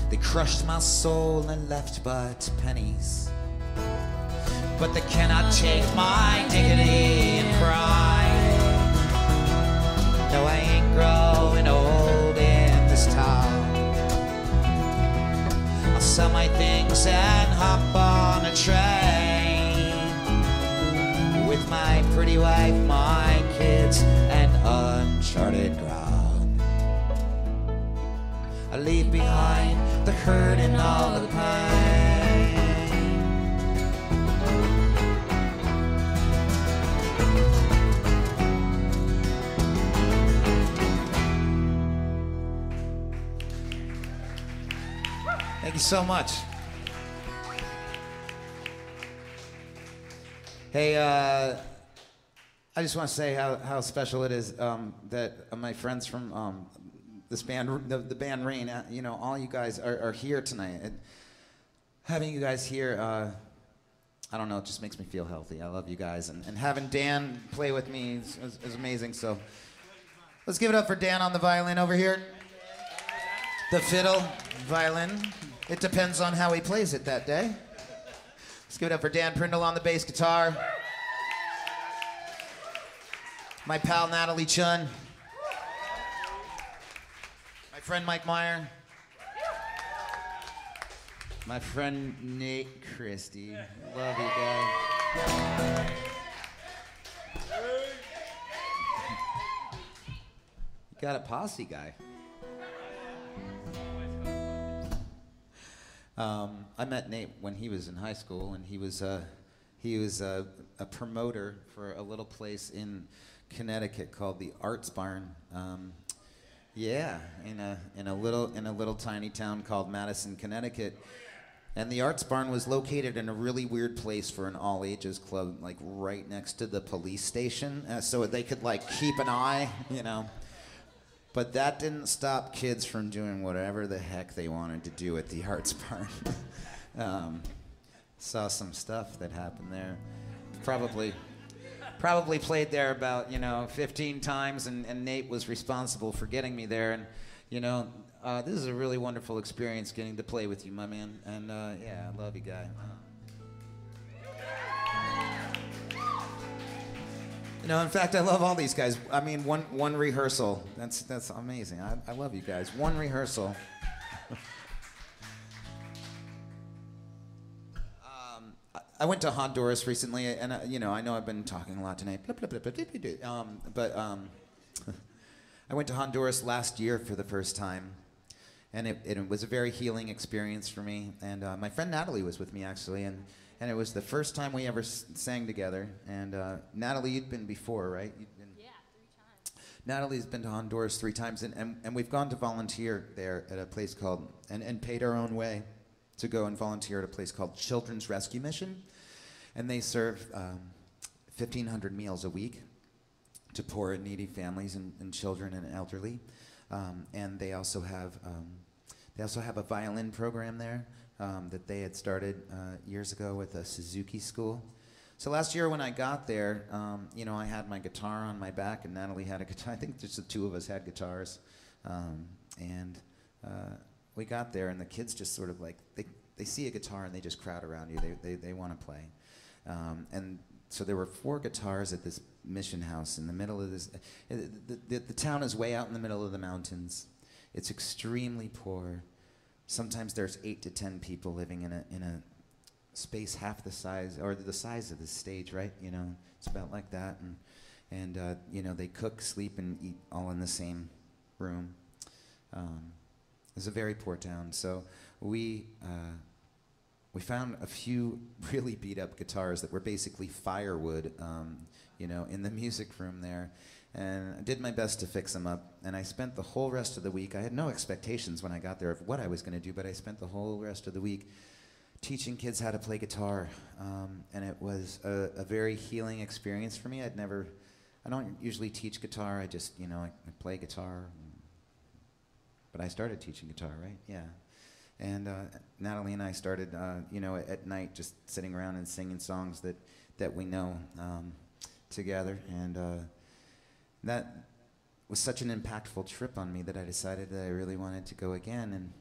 They crushed my soul and left but pennies, but they cannot take my dignity and pride. No, I ain't growing old in this town. I'll sell my things and hop on a train with my pretty wife, my kids, and uncharted ground. I leave behind the hurt and all the pain. Thank you so much. Hey, I just want to say how special it is that my friends from this band, the band Rain, you know, all you guys are here tonight. And having you guys here, I don't know, it just makes me feel healthy. I love you guys. And having Dan play with me is amazing. So let's give it up for Dan on the violin over here. The fiddle, violin. It depends on how he plays it that day. Let's give it up for Dan Prindle on the bass guitar. My pal Natalie Chun. My friend Mike Meyer. My friend Nate Christie. Love you guys. You got a posse guy. I met Nate when he was in high school, and he was a promoter for a little place in Connecticut called the Arts Barn. Yeah, in a little tiny town called Madison, Connecticut. And the Arts Barn was located in a really weird place for an all-ages club, like right next to the police station, so they could like keep an eye, you know. But that didn't stop kids from doing whatever the heck they wanted to do at the Arts Barn. Saw some stuff that happened there. Probably played there about 15 times, and Nate was responsible for getting me there. And this is a really wonderful experience getting to play with you, my man. And yeah, I love you, guy. In fact, I love all these guys. I mean, one rehearsal. That's amazing. I love you guys. One rehearsal. I went to Honduras recently, and I know I've been talking a lot tonight. But I went to Honduras last year for the first time, and it was a very healing experience for me. And my friend Natalie was with me, actually, and it was the first time we ever sang together. And Natalie, you'd been before, right? Yeah, 3 times. Natalie's been to Honduras 3 times, and we've gone to volunteer there at a place called, and paid our own way to go and volunteer at a place called Children's Rescue Mission. And they serve 1,500 meals a week to poor and needy families and children and elderly. And they also have a violin program there that they had started years ago with a Suzuki school. So last year when I got there, I had my guitar on my back, and Natalie had a guitar. I think just the 2 of us had guitars. We got there, and the kids just sort of like, they see a guitar and they just crowd around you. They want to play. And so there were 4 guitars at this mission house in the middle of this. The town is way out in the middle of the mountains. It's extremely poor. Sometimes there's 8 to 10 people living in a space half the size, or the size of this stage, right? It's about like that. And they cook, sleep, and eat all in the same room. It's a very poor town. So we found a few really beat up guitars that were basically firewood, in the music room there. And I did my best to fix them up. And I spent the whole rest of the week, I had no expectations when I got there of what I was going to do, but I spent the whole rest of the week teaching kids how to play guitar. And it was a very healing experience for me. I don't usually teach guitar, I just, I play guitar. But I started teaching guitar, right? Yeah. And Natalie and I started, at night just sitting around and singing songs that we know together. And that was such an impactful trip on me that I decided that I really wanted to go again, and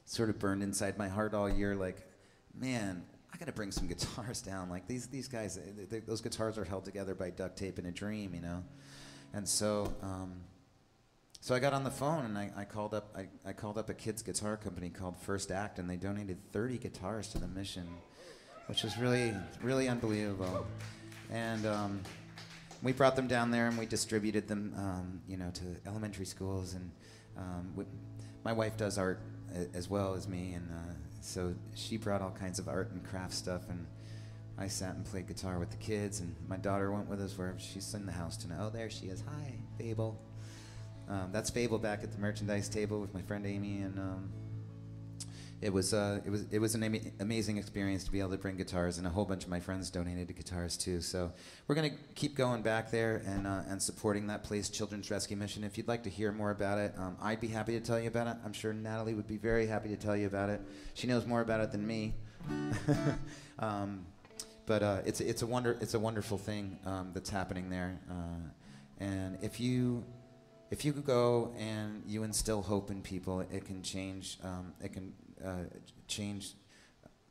sort of burned inside my heart all year like, man, I got to bring some guitars down. Like these guys, those guitars are held together by duct tape and a dream, And so... So I got on the phone and I called up a kids guitar company called First Act, and they donated 30 guitars to the mission, which was really, really unbelievable. And we brought them down there and we distributed them, to elementary schools. And my wife does art as well as me, and so she brought all kinds of art and craft stuff, and I sat and played guitar with the kids. And my daughter went with us wherever she's in the house tonight. Oh, there she is. Hi, Fable. That's Fable back at the merchandise table with my friend Amy, and it was an amazing experience to be able to bring guitars, and a whole bunch of my friends donated guitars too. So we're gonna keep going back there and supporting that place, Children's Rescue Mission. If you'd like to hear more about it, I'd be happy to tell you about it. I'm sure Natalie would be very happy to tell you about it. She knows more about it than me. But it's a wonderful thing that's happening there, and if you go and you instill hope in people, it can change. Change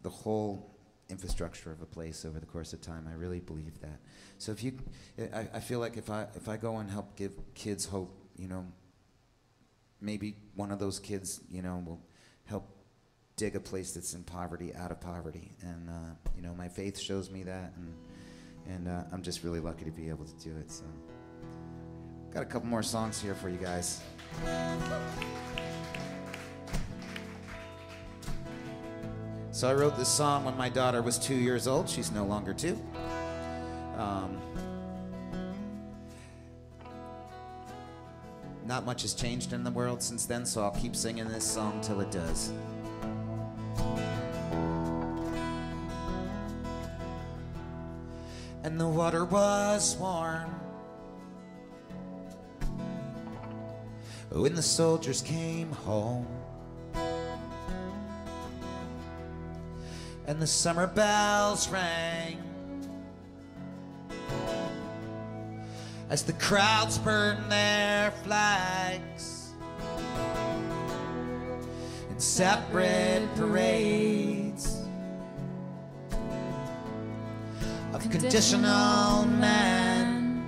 the whole infrastructure of a place over the course of time. I really believe that. So I feel like if I go and help give kids hope, maybe one of those kids, you know, will help dig a place that's in poverty out of poverty. And, you know, my faith shows me that, and I'm just really lucky to be able to do it. So, got a couple more songs here for you guys. So I wrote this song when my daughter was 2 years old. She's no longer 2. Not much has changed in the world since then, so I'll keep singing this song till it does. And the water was warm when the soldiers came home, and the summer bells rang as the crowds burned their flags in separate parades of conditional men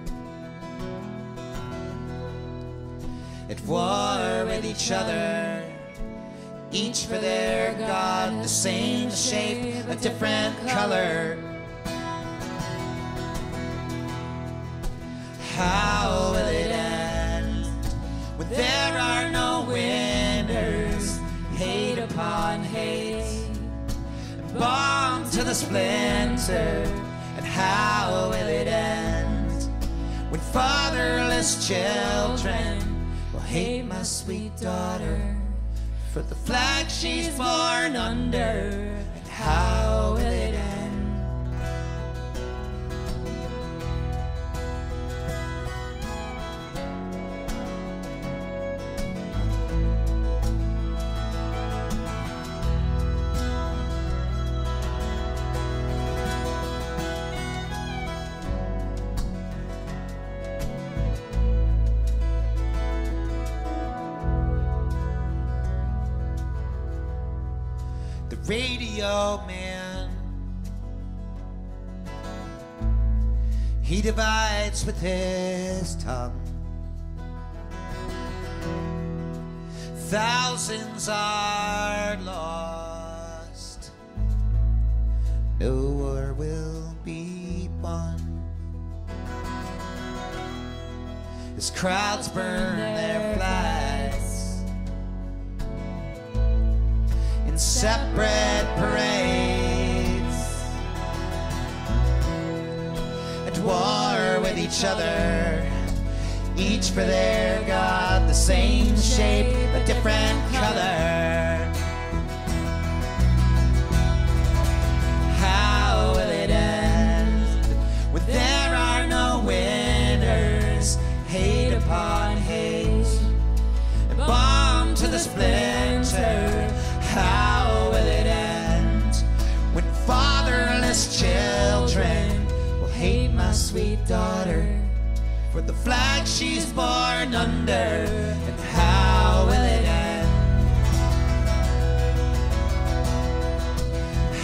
at war with each other, each for their God, the same shape, a different color. How will it end when there are no winners? Hate upon hate, bomb to the splinter. And how will it end when fatherless children will hate my sweet daughter for the flag she's born under? And how will it end? Radio man, he divides with his tongue. Thousands are lost, no war will be won. As crowds burn their flags in separate parades, at war with each other, each for their God, the same shape, a different color. How will it end when there are no winners? Hate upon hate, and bomb to the splinter. How will it end when fatherless children will hate my sweet daughter for the flag she's born under? And how will it end?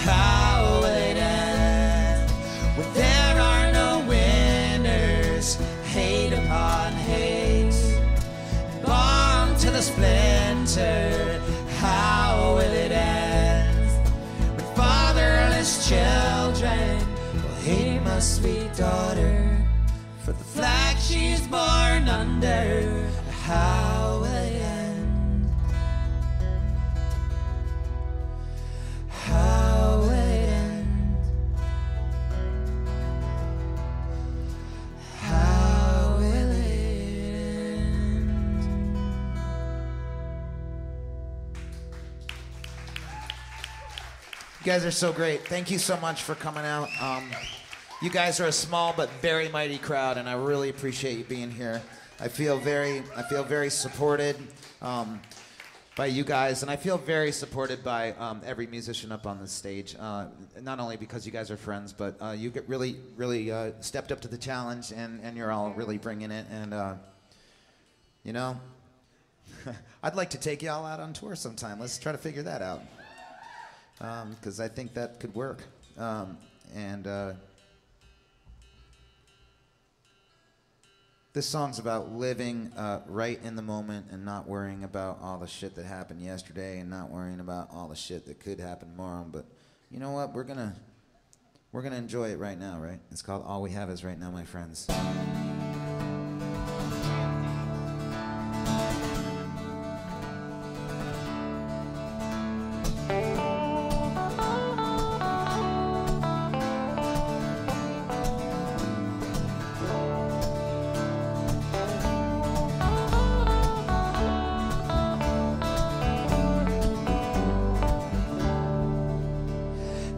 How will it end when there are no winners? Hate upon hate, bomb to the splinter. How will it end when fatherless children will hate my sweet daughter for the flag she's born under? How will it end? How will it end? How will it end? You guys are so great. Thank you so much for coming out. You guys are a small but very mighty crowd, and I really appreciate you being here. I feel very supported by you guys, and I feel very supported by every musician up on the stage. Not only because you guys are friends, but you get really stepped up to the challenge, and you're all really bringing it. And you know, I'd like to take y'all out on tour sometime. Let's try to figure that out, because I think that could work. This song's about living right in the moment and not worrying about all the shit that happened yesterday and not worrying about all the shit that could happen tomorrow. But you know what? We're gonna enjoy it right now, right? It's called All We Have Is Right Now, my friends.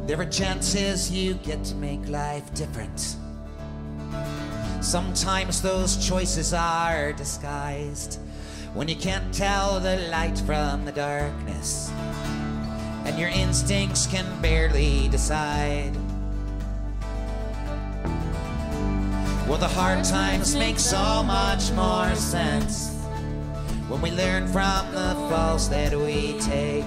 There are chances you get to make life different. Sometimes those choices are disguised when you can't tell the light from the darkness, and your instincts can barely decide. Well, the hard times make so much more sense when we learn from the falls that we take.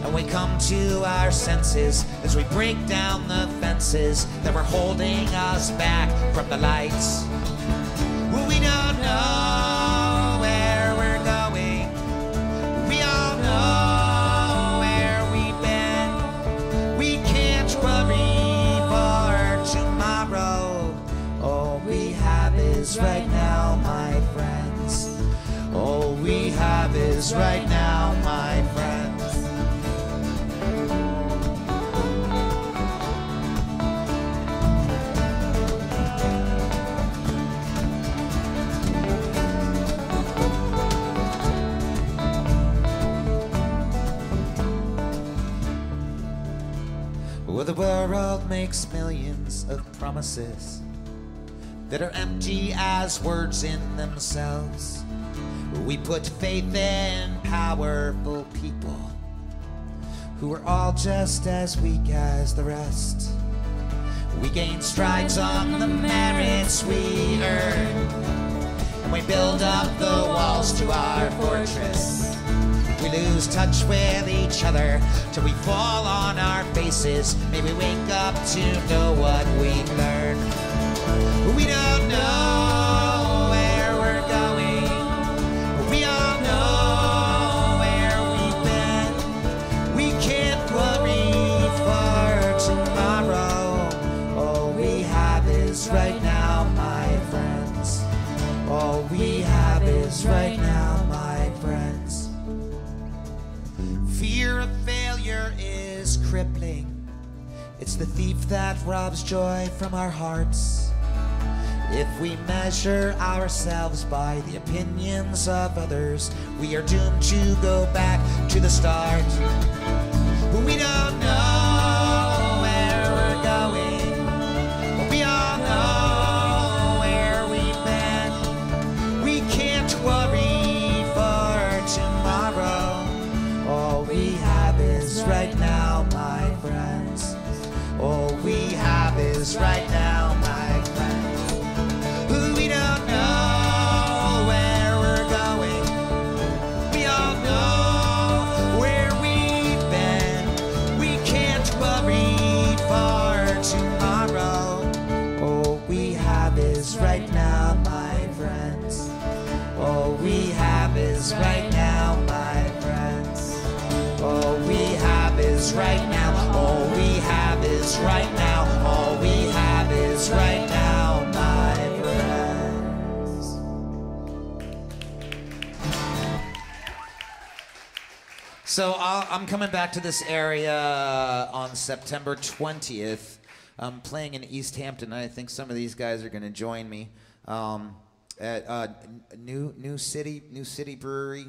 And we come to our senses as we break down the fences that were holding us back from the lights. Well, we don't know where we're going. We all know where we've been. We can't worry for tomorrow. All we have is right now, my friends. All we have is right now, my friends. Well, the world makes millions of promises that are empty as words in themselves. We put faith in powerful people who are all just as weak as the rest. We gain strides on the merits we earn, and we build up the walls to our fortress. We lose touch with each other till we fall on our faces. Maybe wake up to know what we've learned. We don't know where we're going. We all know where we've been. We can't worry for tomorrow. All we have is right now, my friends. All we have is right now, my friends. Fear of failure is crippling. It's the thief that robs joy from our hearts. If we measure ourselves by the opinions of others, we are doomed to go back to the start. We don't know where we're going. We all know where we've been. We can't worry for tomorrow. All we have is right now, my friends. All we have is right now, my friends. We don't know where we're going. We all know where we've been. We can't worry for tomorrow. All we have is right now, my friends. All we have is right now, my friends. All we have is right now. All we have is right now. All we have is right now, my friends. So I'm coming back to this area on September 20th. I'm playing in East Hampton, and I think some of these guys are going to join me at New City Brewery.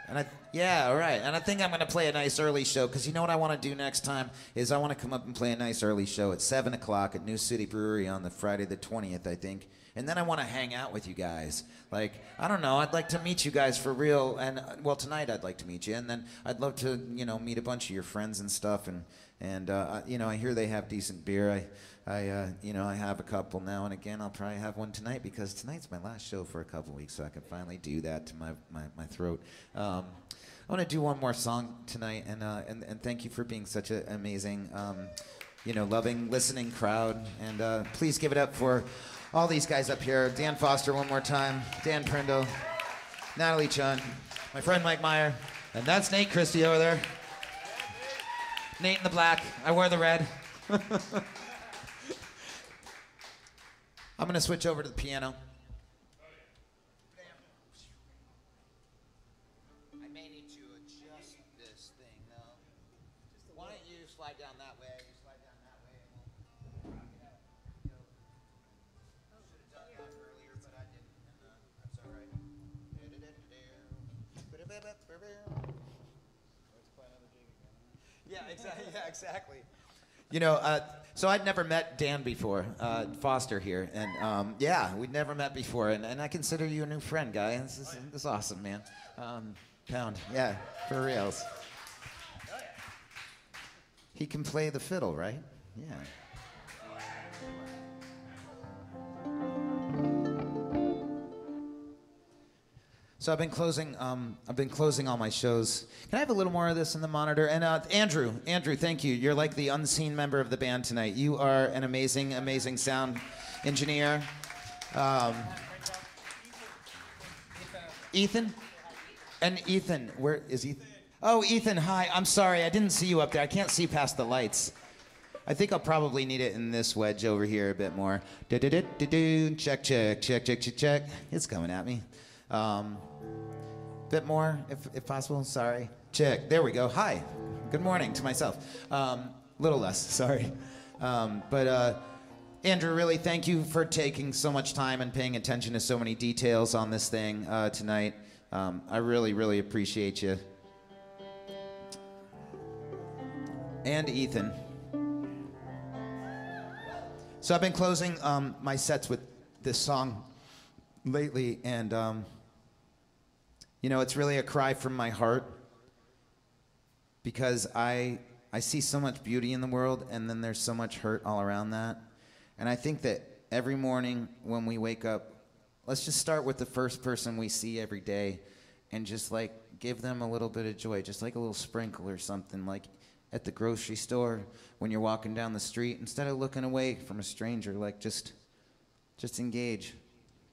And yeah, all right. And I think I'm going to play a nice early show, because you know what I want to do next time is I want to come up and play a nice early show at 7 o'clock at New City Brewery on the Friday the 20th, I think. And then I want to hang out with you guys. Like, I don't know, I'd like to meet you guys for real. And, well, tonight I'd like to meet you. And then I'd love to, you know, meet a bunch of your friends and stuff. And you know, I hear they have decent beer. You know, I have a couple now and again. I'll probably have one tonight, because tonight's my last show for a couple weeks, so I can finally do that to my throat. I want to do one more song tonight, and thank you for being such an amazing, you know, loving, listening crowd. And please give it up for All these guys up here. Dan Foster one more time. Dan Prindle. Natalie Chun. My friend Mike Meyer. And that's Nate Christie over there. Nate in the black. I wear the red. I'm going to switch over to the piano. I may need to adjust this thing, though. Why don't you slide down that way? You slide down that way. And we'll should have done that earlier, but I didn't. And that's all right. Yeah, exactly. Yeah, exactly. You know, so I'd never met Dan before, Foster here, and yeah, we'd never met before, and I consider you a new friend, guy. This is awesome, man. Pound, yeah, for reals. He can play the fiddle, right? Yeah. So I've been closing all my shows. Can I have a little more of this in the monitor? And Andrew, thank you. You're like the unseen member of the band tonight. You are an amazing, amazing sound engineer. Ethan? And Ethan, where is Ethan? Oh, Ethan, hi. I'm sorry, I didn't see you up there. I can't see past the lights. I think I'll probably need it in this wedge over here a bit more. Check, check, check, check, check, check. It's coming at me. Bit more, if possible. Sorry. Check. There we go. Hi. Good morning to myself. Little less. Sorry. But Andrew, really, thank you for taking so much time and paying attention to so many details on this thing tonight. I really, really appreciate you. And Ethan. So I've been closing my sets with this song lately, and you know, it's really a cry from my heart because I see so much beauty in the world, and then there's so much hurt all around that. And I think that every morning when we wake up, let's just start with the first person we see every day and just like give them a little bit of joy, just like a little sprinkle or something, like at the grocery store when you're walking down the street. Instead of looking away from a stranger, like just engage.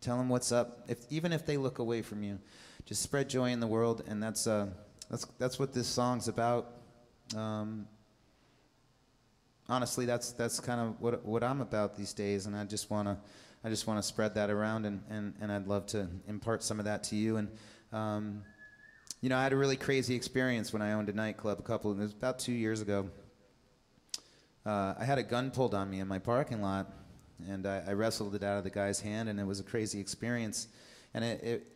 Tell them what's up. Even if they look away from you, just spread joy in the world, and that's what this song's about. Honestly, that's kind of what I'm about these days, and I just wanna spread that around, and I'd love to impart some of that to you. And you know, I had a really crazy experience when I owned a nightclub. It was about 2 years ago. I had a gun pulled on me in my parking lot. And I wrestled it out of the guy's hand, and it was a crazy experience. And it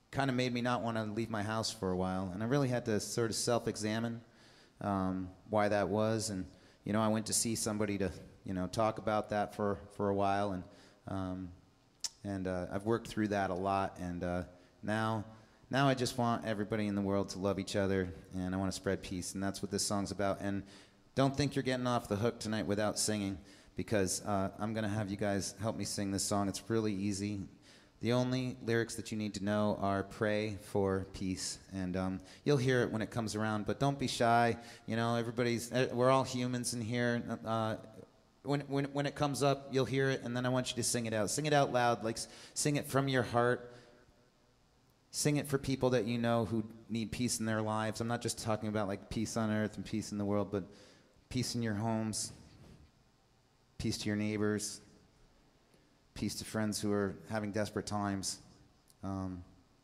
kind of made me not want to leave my house for a while. And I really had to sort of self-examine why that was. And, you know, I went to see somebody to, you know, talk about that for a while. And I've worked through that a lot. And now I just want everybody in the world to love each other, and I want to spread peace. And that's what this song's about. And don't think you're getting off the hook tonight without singing, because I'm going to have you guys help me sing this song. It's really easy. The only lyrics that you need to know are pray for peace. And you'll hear it when it comes around, but don't be shy. You know, we're all humans in here. When it comes up, you'll hear it, and then I want you to sing it out. Sing it out loud, like sing it from your heart. Sing it for people that you know who need peace in their lives. I'm not just talking about like peace on earth and peace in the world, but peace in your homes, peace to your neighbors, peace to friends who are having desperate times.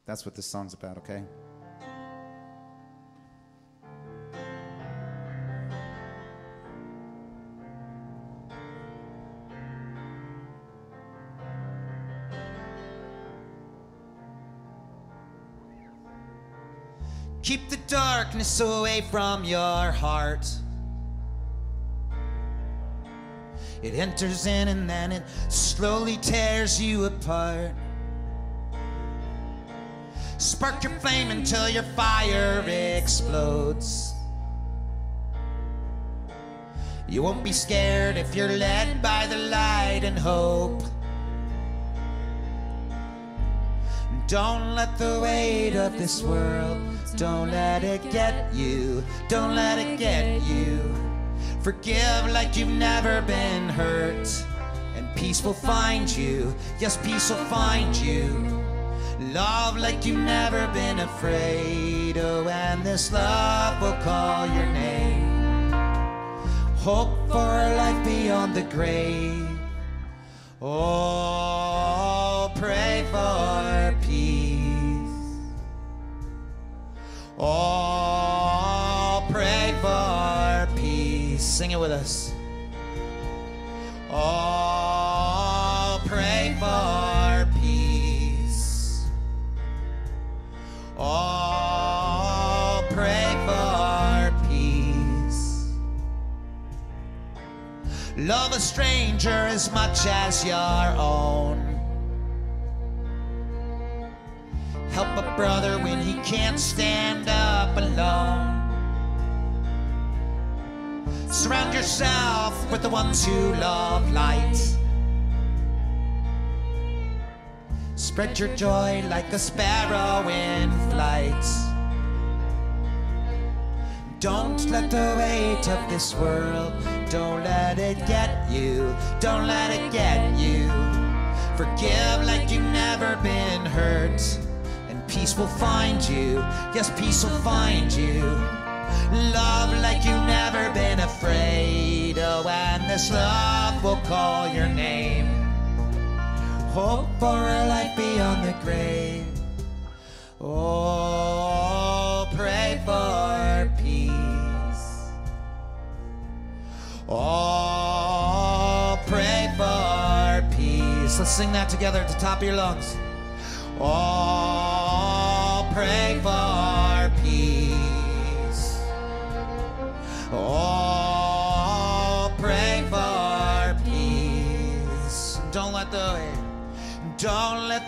That's what this song's about, okay? Keep the darkness away from your heart. It enters in and then it slowly tears you apart. Spark your flame until your fire explodes. You won't be scared if you're led by the light and hope. Don't let the weight of this world, don't let it get you, don't let it get you. Forgive like you've never been hurt, and peace will find you. Yes, peace will find you. Love like you've never been afraid. Oh, and this love will call your name. Hope for a life beyond the grave. Oh, pray for peace. Oh, pray for peace. Sing it with us. Oh, pray for peace. Oh, pray for peace. Love a stranger as much as your own. Help a brother when he can't stand up alone. Surround yourself with the ones who love light. Spread your joy like a sparrow in flight. Don't let the weight of this world, don't let it get you, don't let it get you. Forgive like you've never been hurt, and peace will find you. Yes, peace will find you. Love like you've never been afraid. Oh, and this love will call your name. Hope for a life beyond the grave. Oh, pray for peace. Oh, pray for peace. Let's sing that together at the top of your lungs. Oh, pray for peace. Oh, pray for peace. Don't let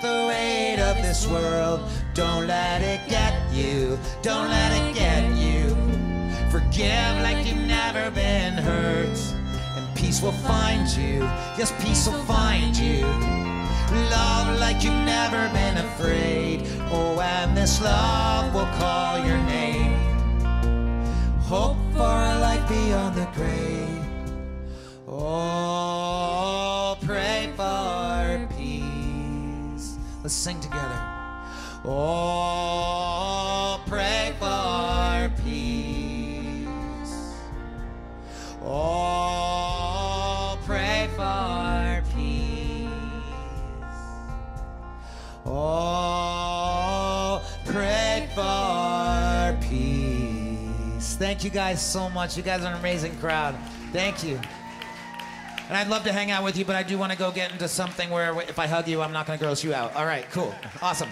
the weight of this world, don't let it get you, don't let it get you. Forgive like you've never been hurt, and peace will find you. Yes, peace will find you. Love like you've never been afraid. Oh, and this love will call your name. Hope for a life beyond the grave. Oh, pray for peace. Let's sing together. Oh, pray for peace. Oh, pray for peace. Oh, pray for peace. Thank you guys so much. You guys are an amazing crowd. Thank you. And I'd love to hang out with you, but I do want to go get into something where if I hug you, I'm not going to gross you out. All right, cool. Awesome.